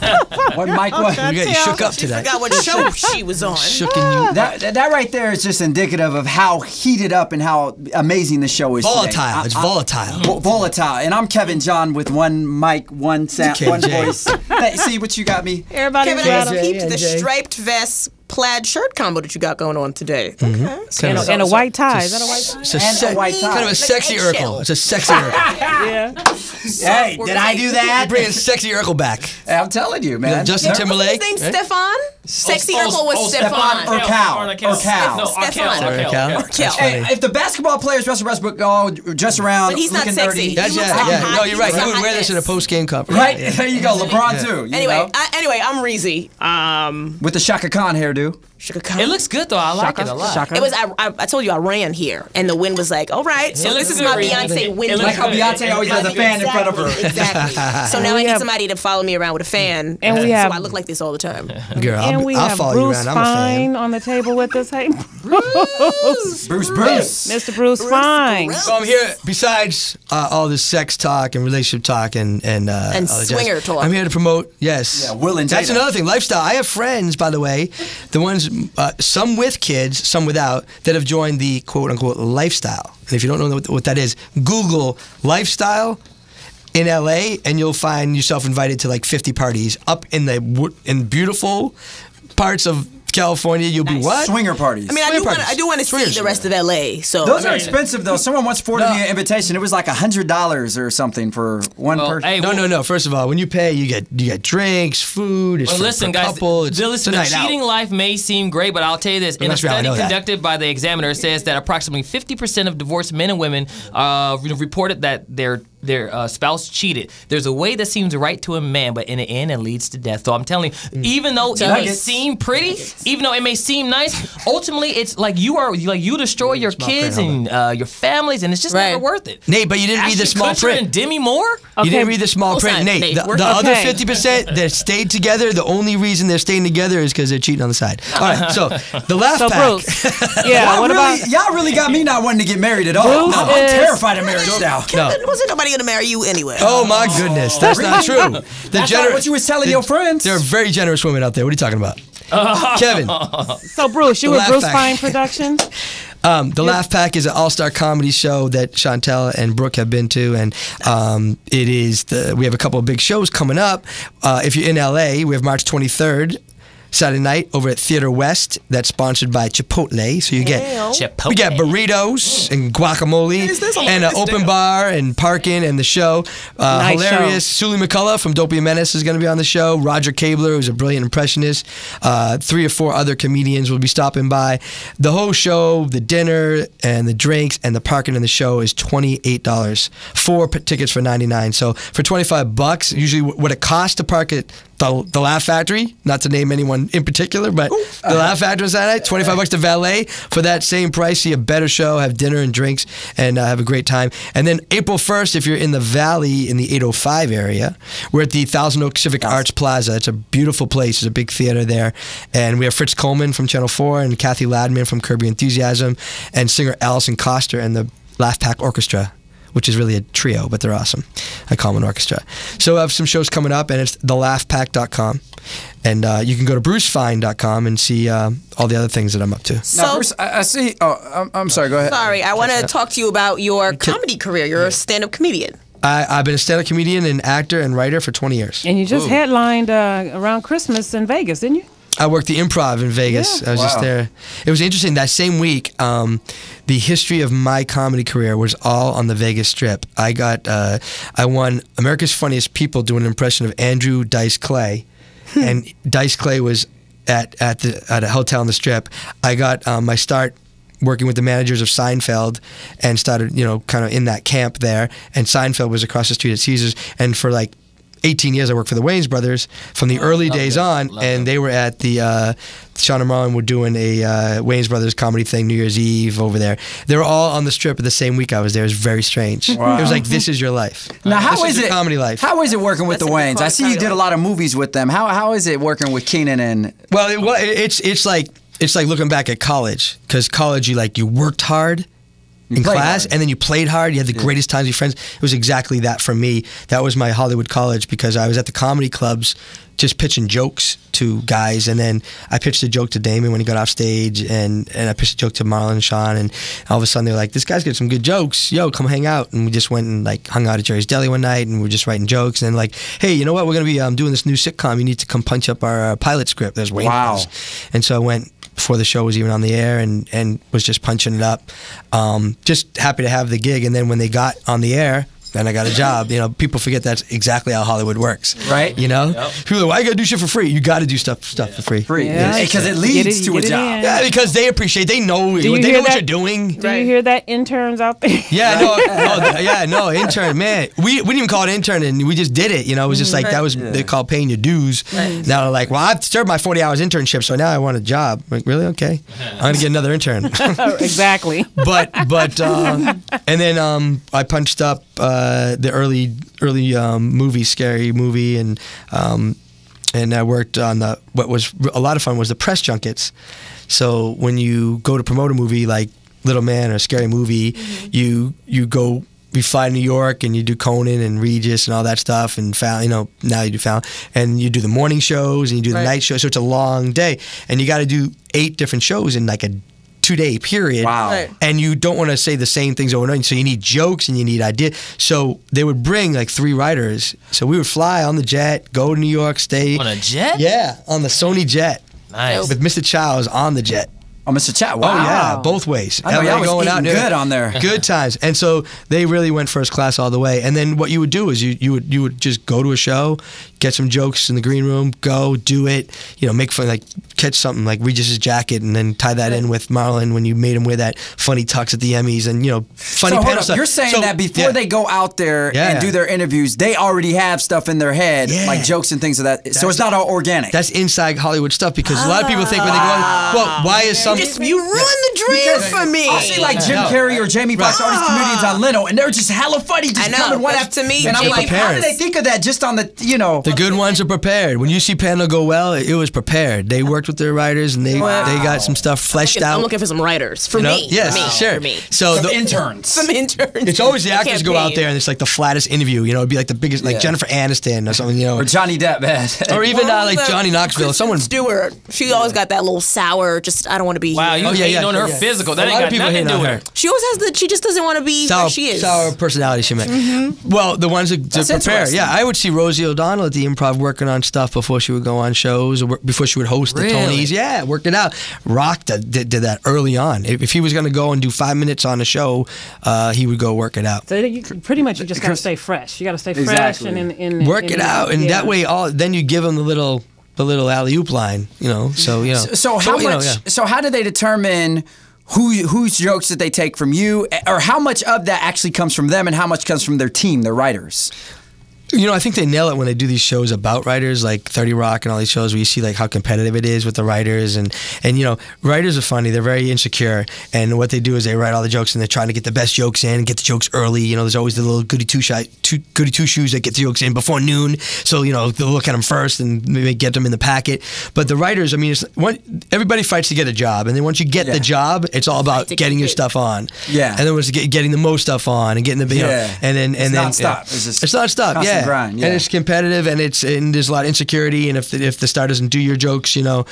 You shook up today. I forgot what show she was on. Shooking you. That right there is just indicative of how heated up and how amazing the show is. Volatile. Today. It's volatile. Volatile. And I'm Kevin John with one mic, one sound, one voice. See what you got me? Everybody's Kevin, I peeped the striped vest plaid shirt combo that you got going on today. Okay. And a white tie. Is that a white tie? It's a white tie. Kind of a sexy Urkel. It's a sexy Urkel. Yeah. Hey, did I do that? You're bringing sexy Urkel back. I'm telling you, man. Justin Timberlake. His name's Stefan? Sexy Urkel was Stefan. Or Cal. Stefan. Hey, if the basketball players dress dress around but he's not looking sexy. dirty. Yeah. No, you're right. He would wear this in a post-game cup. Right? There you go. LeBron, too. Anyway, I'm Reezy. With the Shaka Khan hairdo. It looks good, though. I like it a lot. It was. I told you I ran here, and the wind was like, all right, so this is my Beyonce wind. Like how Beyonce always has a fan in front of her. Exactly. So now I need somebody to follow me around with a fan, and we have, so I look like this all the time. Girl, and we I'll have follow Bruce you around. I'm a fan. Fine on the table with us. Hey, Bruce. Mr. Bruce Fine. So I'm here. Besides all this sex talk and relationship talk and swinger talk, I'm here to promote. Yes, yeah, Will and that's Jada. Another thing. Lifestyle. I have friends, by the way, the ones some with kids, some without, that have joined the quote unquote lifestyle. And if you don't know what that is, Google lifestyle in LA, and you'll find yourself invited to like 50 parties up in beautiful parts of California. You'll be what? Swinger parties. I mean, I do want to see the rest of LA. So those are expensive though. Someone once forwarded me an invitation. It was like $100 or something for one person. Hey, no. First of all, when you pay, you get drinks, food. It's listen, for guys. couple. It's The cheating life may seem great, but I'll tell you this: in a study conducted by the Examiner, says that approximately 50% of divorced men and women reported that their spouse cheated. There's a way that seems right to a man, but in the end, it leads to death. So I'm telling you, even though it may seem pretty, even though it may seem nice, ultimately it's like you destroy your kids and your families, and it's just never worth it. Nate, but you didn't read the small print. And Demi Moore? You didn't read the small print, Nate. The other 50% that stayed together, the only reason they're staying together is because they're cheating on the side. All right, so the laugh pack. Bruce, yeah, y'all really got me not wanting to get married at all. Bruce I'm terrified of marriage now. Wasn't nobody going to marry you anyway? Oh my goodness, that's not true. That's not what you was telling your friends. There are very generous women out there. What are you talking about? Kevin. So Bruce, you with Bruce Fine Productions? The Laugh Pack is an all-star comedy show that Chantel and Brooke have been to, and it is we have a couple of big shows coming up. If you're in LA, we have March 23rd. Saturday night over at Theater West. That's sponsored by Chipotle. So you get we get burritos and guacamole and an open bar and parking and the show. Nice hilarious. Sully McCullough from Dopey Menace is going to be on the show. Roger Cabler, who's a brilliant impressionist. 3 or 4 other comedians will be stopping by. The whole show, the dinner and the drinks and the parking in the show is $28. 4 tickets for $99. So for $25, usually what it costs to park at the Laugh Factory, not to name anyone in particular, but the Laugh Factory on Saturday night, $25 to valet. For that same price, see a better show, have dinner and drinks, and have a great time. And then April 1st, if you're in the Valley in the 805 area, we're at the Thousand Oaks Civic Arts Plaza. It's a beautiful place. There's a big theater there. And we have Fritz Coleman from Channel 4 and Kathy Ladman from Curb Your Enthusiasm and singer Allison Coster and the Laugh Pack Orchestra, which is really a trio, but they're awesome. I call them an orchestra. So I have some shows coming up, and it's thelaughpack.com. And you can go to brucefine.com and see all the other things that I'm up to. Now, Bruce, I see. Oh, I'm sorry. Go ahead. Sorry, I want to talk to you about your comedy career. You're a stand-up comedian. I've been a stand-up comedian and actor and writer for 20 years. And you just headlined around Christmas in Vegas, didn't you? I worked the Improv in Vegas. Yeah. I was just there. It was interesting. That same week, the history of my comedy career was all on the Vegas Strip. I won America's Funniest People doing an impression of Andrew Dice Clay, and Dice Clay was at a hotel on the Strip. I got my start working with the managers of Seinfeld and started, kind of in that camp there. And Seinfeld was across the street at Caesars, and for like 18 years I worked for the Wayans brothers from the early days on, and they were at the Sean and Marlon were doing a Wayans brothers comedy thing New Year's Eve over there. They were all on the Strip at the same week I was there. It was very strange. Wow. It was like, this is your life. Now, how is it comedy life? How is it working with the Wayans? I see you did a lot of movies with them. How is it working with Keenan and? Well, it's like looking back at college, because college you worked hard in class, and then you played hard. You had the greatest times with your friends. It was exactly that for me. That was my Hollywood college, because I was at the comedy clubs just pitching jokes to guys, and then I pitched a joke to Damon when he got off stage, and I pitched a joke to Marlon and Sean, and all of a sudden they were like, this guy's got some good jokes. Yo, come hang out. And we just went and hung out at Jerry's Deli one night, and we were just writing jokes, and then hey, you know what? We're going to be doing this new sitcom. You need to come punch up our pilot script. There's Wayne. Wow. And so I went before the show was even on the air, and was just punching it up. Just happy to have the gig. And then when they got on the air, then I got a job. People forget that's exactly how Hollywood works. Right. People are like, why you got to do shit for free? You got to do stuff for free. Because it leads to a job. Yeah, because they appreciate, they know what you're doing. Do you hear that, interns out there? Yeah, no, intern, man. We didn't even call it intern, and we just did it. It was just like, that was, they called paying your dues. Right. Now they're like, well, I've served my 40 hours internship, so now I want a job. I'm like, really? Okay. I'm going to get another intern. Exactly. But and then I punched up the early movie, Scary Movie, and I worked on what was a lot of fun was the press junkets. So when you go to promote a movie like Little Man or Scary Movie, you fly to New York and you do Conan and Regis and all that stuff, and now you do Fallon, and you do the morning shows and you do the night shows. So it's a long day, and you got to do 8 different shows in a 2-day period. Wow. Right. And you don't want to say the same things over and over. So you need jokes and you need ideas. So they would bring 3 writers. So we would fly on the jet, go to New York, stay. On a jet? Yeah, on the Sony jet. Nice. With Mr. Chow's on the jet. Oh, Mr. Chat. Wow. Oh yeah, both ways. I know, I was eating good on there. Good times. And so they really went first class all the way. And then what you would do is you would just go to a show, get some jokes in the green room, go do it, make fun, catch something like Regis's jacket, and then tie that in with Marlon when you made him wear that funny tux at the Emmys, and funny panel stuff. You're saying that before they go out there and do their interviews, they already have stuff in their head, like jokes and things of that. So it's not all organic. That's inside Hollywood stuff, because a lot of people think when they go on, well, why is some... You ruined the dream for me. I see Jim Carrey or Jamie Foxx, all these comedians on Leno, and they're just hella funny, just coming one after me. And I'm like, how did they think of that just on the, The good ones are prepared. When you see panel go well, it was prepared. They worked with their writers, and they got some stuff fleshed out. I'm looking for some writers for me. Yes, sure. For me. So some interns. Some interns. It's always the actors go out there, and it's the flattest interview. It'd be the biggest, Jennifer Aniston or something. Or Johnny Depp, or even Johnny Knoxville. Someone Stewart. She always got that little sour. Just I don't want to be. Wow, you hating on her physical. That ain't got nothing to do with her. She always has she just doesn't want to be where she is. Sour personality, she meant. Well, the ones that prepare. Yeah, I would see Rosie O'Donnell at the Improv working on stuff before she would go on shows, or before she would host the Tonys. Yeah, worked it out. Rock did that early on. If he was going to go and do 5 minutes on a show, he would go work it out. So you pretty much just got to stay fresh. You got to stay fresh and work it out, and that way, then you give them the little alley-oop line, So how much? So how do they determine whose jokes did they take from you, or how much of that actually comes from them, and how much comes from their team, their writers? I think they nail it when they do these shows about writers, like 30 Rock and all these shows where you see like how competitive it is with the writers, and writers are funny. They're very insecure, and what they do is they write all the jokes and they're trying to get the best jokes in, get the jokes early. There's always the little goody two shoes that get the jokes in before noon, so they'll look at them first and maybe get them in the packet. But the writers, everybody fights to get a job, and then once you get the job, it's all about getting your stuff on. Yeah, and then once getting the most stuff on and getting the and then it's not stop. Yeah. Grind, and it's competitive, and there's a lot of insecurity, and if the star doesn't do your jokes, I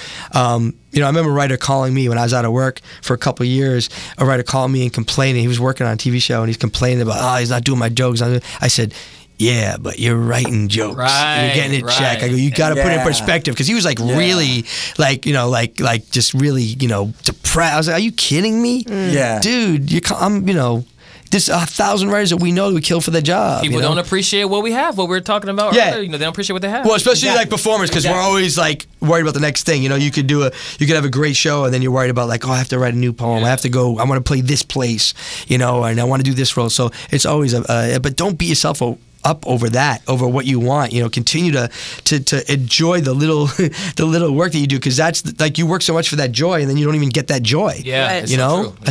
remember a writer calling me when I was out of work for a couple of years. A writer called me and complaining. He was working on a TV show and he's complaining about he's not doing my jokes. I said, yeah, but you're writing jokes. You're getting it checked. I go, you got to put it in perspective, because he was like really just really depressed. I was like, are you kidding me? Yeah, dude, there's 1,000 writers that we know that we kill for the job. People don't appreciate what we have, what we were talking about earlier. They don't appreciate what they have. Well, especially like performers, because we're always like worried about the next thing. You could have a great show, and then you're worried about like, I have to write a new poem. I have to go. I want to play this place, and I want to do this role. So it's always but don't beat yourself up over what you want. Continue to enjoy the little work that you do, because that's like you work so much for that joy, and then you don't even get that joy. Yeah, I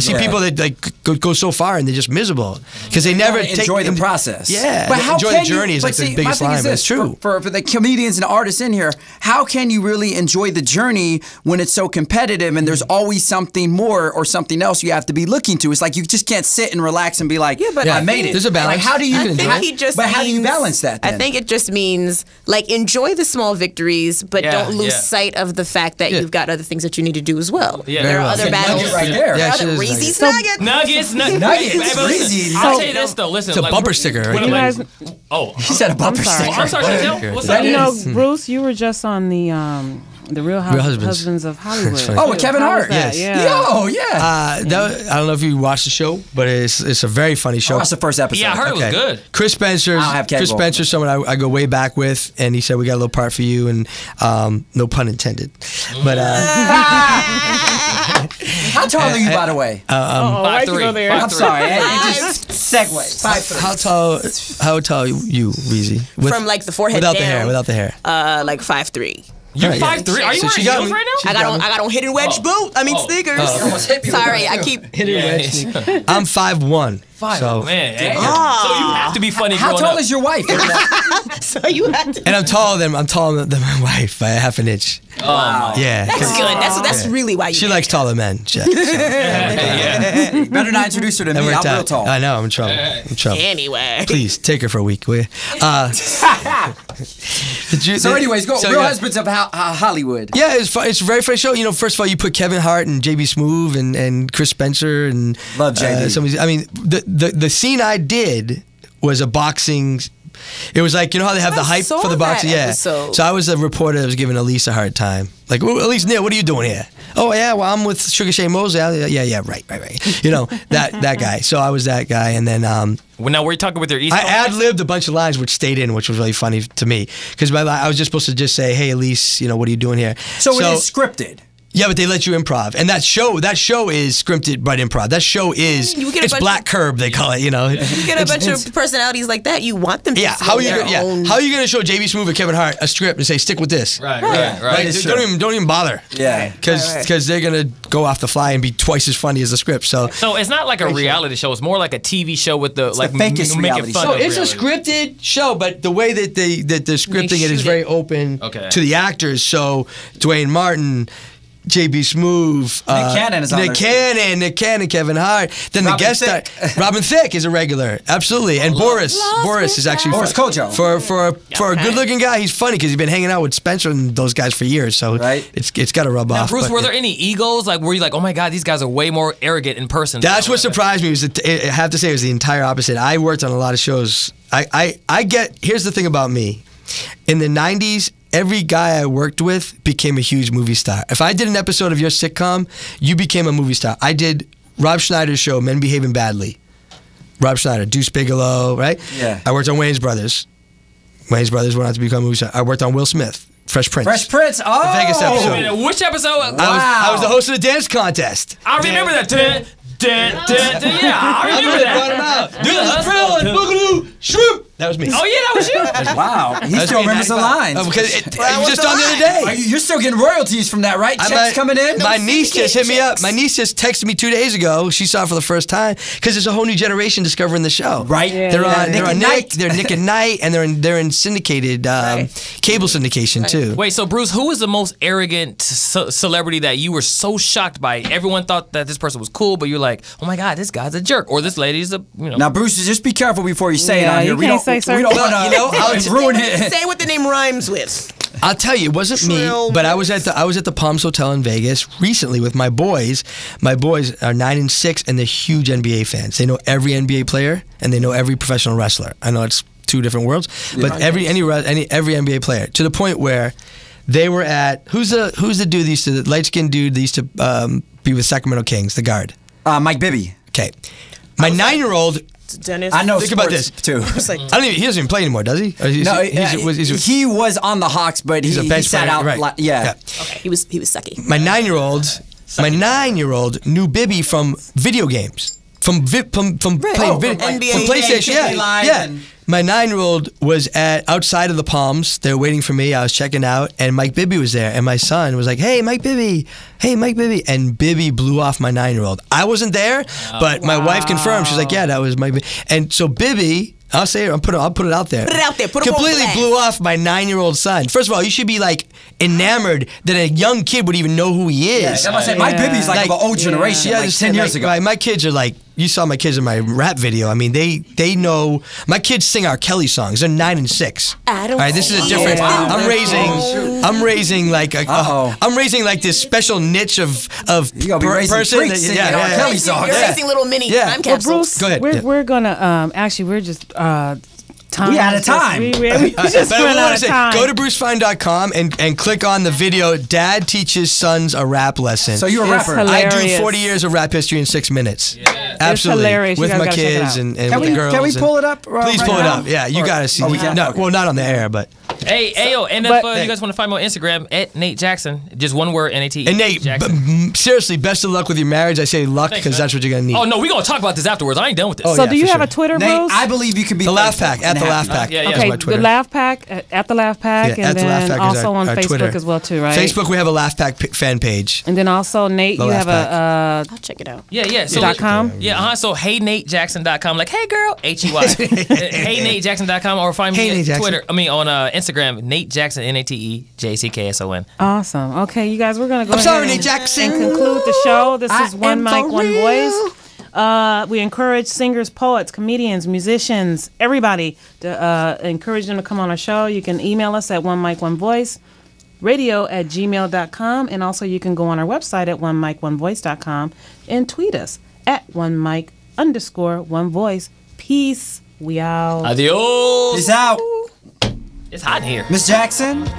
see people that like go so far and they're just miserable because they never enjoy the process. Yeah, but how enjoy the journey is like the biggest line. But it's true for the comedians and artists in here. How can you really enjoy the journey when it's so competitive and there's always something more or something else you have to be looking to? It's like you just can't sit and relax and be like, I made it. There's a balance. Like, how do you how do you balance that then? I think it just means like enjoy the small victories, but don't lose sight of the fact that you've got other things that you need to do as well. Yeah, there are other battles right there. Yeah, Reezy's Nuggets. Reezy. I'll tell you this though. Listen, it's a bumper sticker. Right? You guys, he said a bumper sticker. I'm sorry, Chantel. What's up? Bruce, you were just on the Real Husbands of Hollywood. Oh, with Kevin Hart. Yes. Yo, yeah. I don't know if you watched the show, but it's a very funny show. I watched the first episode. Yeah, I heard it was good. Chris Spencer's someone I go way back with, and he said, we got a little part for you, and no pun intended. But how tall are you, by the way? Why'd you go there? I'm sorry. You just segue. 5'3". How tall are you, Reezy? From like the forehead without down. Without the hair. Like 5'3". You're 5'3". Are you wearing heels right now? I got on hidden wedge boot. I mean sneakers. Sorry, I keep hidden wedge. I'm 5'1". So, man, so you have to be funny. How tall is your wife? So you have to. And I'm taller than my wife by half an inch. Wow. Yeah, that's good. That's really why she likes taller men. Better not introduce her to me. I'm real tall. I know. I'm in trouble. Anyway, please take her for a week, will you? So, anyways, go. Real Husbands of Hollywood. Yeah, it's a very funny show. First of all, you put Kevin Hart and JB Smoove and Chris Spencer and love JB. The scene I did was a boxing. It was like, how they have the hype for the boxing? Yeah. So I was a reporter that was giving Elise a hard time. Like, well, Elise, Neil, what are you doing here? Oh, yeah, well, I'm with Sugar Shane Mosley. Yeah, right. That guy. So I was that guy. And then... well, now, were you talking with your East I ad-libbed a bunch of lines which stayed in, which was really funny to me. Because I was just supposed to just say, hey, Elise, what are you doing here? So it is scripted. Yeah, but they let you improv, and that show is scripted but improv. That show is it's Black Curb, they call it. You get a bunch of personalities like that. You want them to how are you gonna show JB Smoove and Kevin Hart a script and say stick with this? Right. Don't even bother. Yeah, because they're gonna go off the fly and be twice as funny as the script. So it's not like a reality show. It's more like a TV show with the fakest reality show. So it's a scripted show, but the way that they're scripting it is very open to the actors. So Dwayne Martin, JB Smoove, Nick Cannon, Kevin Hart. Then the guest star, Robin Thicke is a regular, absolutely, and Boris is actually Kojo. For a good-looking guy, he's funny because he's been hanging out with Spencer and those guys for years. So it's got to rub off. Bruce, were there any egos? Like, were you like, oh my God, these guys are way more arrogant in person? That's what surprised me. I have to say, it was the entire opposite. I worked on a lot of shows. Here's the thing about me. In the 90s, every guy I worked with became a huge movie star. If I did an episode of your sitcom, you became a movie star. I did Rob Schneider's show, Men Behaving Badly. Rob Schneider, Deuce Bigelow, right? Yeah. I worked on Wayne's Brothers. Wayne's Brothers went on to become a movie star. I worked on Will Smith, Fresh Prince. Oh! The Vegas episode. Which episode? Wow. I was the host of the dance contest. I remember that. Yeah, I remember that. Do the thrill and boogaloo, shroop. That was me. Oh, yeah, that was you. Wow, he still remembers the lines. Because it was just on the other day. You're still getting royalties from that, right? Checks coming in? My niece just hit me up. My niece just texted me 2 days ago. She saw it for the first time because there's a whole new generation discovering the show. Right. Yeah, they're on Nick at Night, and they're in syndicated cable syndication too. Wait, so Bruce, who was the most arrogant celebrity that you were so shocked by? Everyone thought that this person was cool, but you're like, oh my God, this guy's a jerk, or this lady's a, you know. Now, Bruce, just be careful before you say it on here. We don't want to ruin it. Say what the name rhymes with. I'll tell you, it wasn't me, but I was at the Palms Hotel in Vegas recently with my boys. My boys are 9 and 6, and they're huge NBA fans. They know every NBA player, and they know every professional wrestler. I know it's two different worlds, but every NBA player, to the point where they were at who's the dude the light skinned dude that used to be with Sacramento Kings, the guard, Mike Bibby. Okay, my 9-year-old. Dennis. I know. Think about this too. He doesn't even play anymore, does he? He was on the Hawks, but he sat out. Right. Yeah. Okay. He was sucky. My 9-year-old knew Bibby from video games, from playing PlayStation. Yeah. My 9-year-old was outside of the Palms. They were waiting for me. I was checking out, and Mike Bibby was there. And my son was like, "Hey, Mike Bibby! Hey, Mike Bibby!" And Bibby blew off my 9-year-old. I wasn't there, but my wife confirmed. She's like, "Yeah, that was Mike Bibby." And so Bibby, I'll say it. I'll put it out there. Put it out there. Completely blew off my 9-year-old son. First of all, you should be like enamored that a young kid would even know who he is. Yeah, I say Mike Bibby's like of an old generation, like 10 years ago. My kids are like. You saw my kids in my rap video. I mean, they know. My kids sing R. Kelly songs. They're 9 and 6. I don't. All right, this is a different. I'm raising like this special niche of person. R. Kelly songs. You're raising little mini time capsules. Well, Bruce, go ahead. We're gonna actually we're just. We out of time. We just ran out of time. Go to brucefine.com and click on the video. Dad teaches sons a rap lesson. So you're a rapper. I do 40 years of rap history in 6 minutes. Yeah. Absolutely. It's hilarious. With my kids and with the girls. Can we pull it up? Please pull it up. Yeah, you got to see. Well, not on the air, but. Hey, Ayo, and if you guys want to find me on Instagram, at Nate Jackson, just one word, N-A-T. And Nate, seriously, best of luck with your marriage. I say luck because that's what you're going to need. Oh, no, we're going to talk about this afterwards. I ain't done with this. So do you have a Twitter, Bruce? Nate, I believe you can be The Laugh Pack, at The Laugh Pack. Okay, The Laugh Pack, at The Laugh Pack, and then also on Facebook Twitter as well, too, right? Facebook, we have a Laugh Pack fan page. And then also, Nate, you have a... I'll check it out. Yeah. So, .com? Yeah, so heynatejackson.com, like, hey, girl, H-E-Y. heynatejackson.com, or find me on Twitter, on Instagram, Nate Jackson, N-A-T-E-J-C-K-S-O-N. Awesome. Okay, you guys, we're going to go Nate Jackson. and conclude the show. This is One Mic, One Voice. We encourage singers, poets, comedians, musicians, everybody to encourage them to come on our show. You can email us at onemiconevoice, radio@gmail.com, and also you can go on our website at onemiconevoice.com and tweet us at onemic_onevoice. Peace. We out. Adios. Peace out. It's hot in here. Miss Jackson.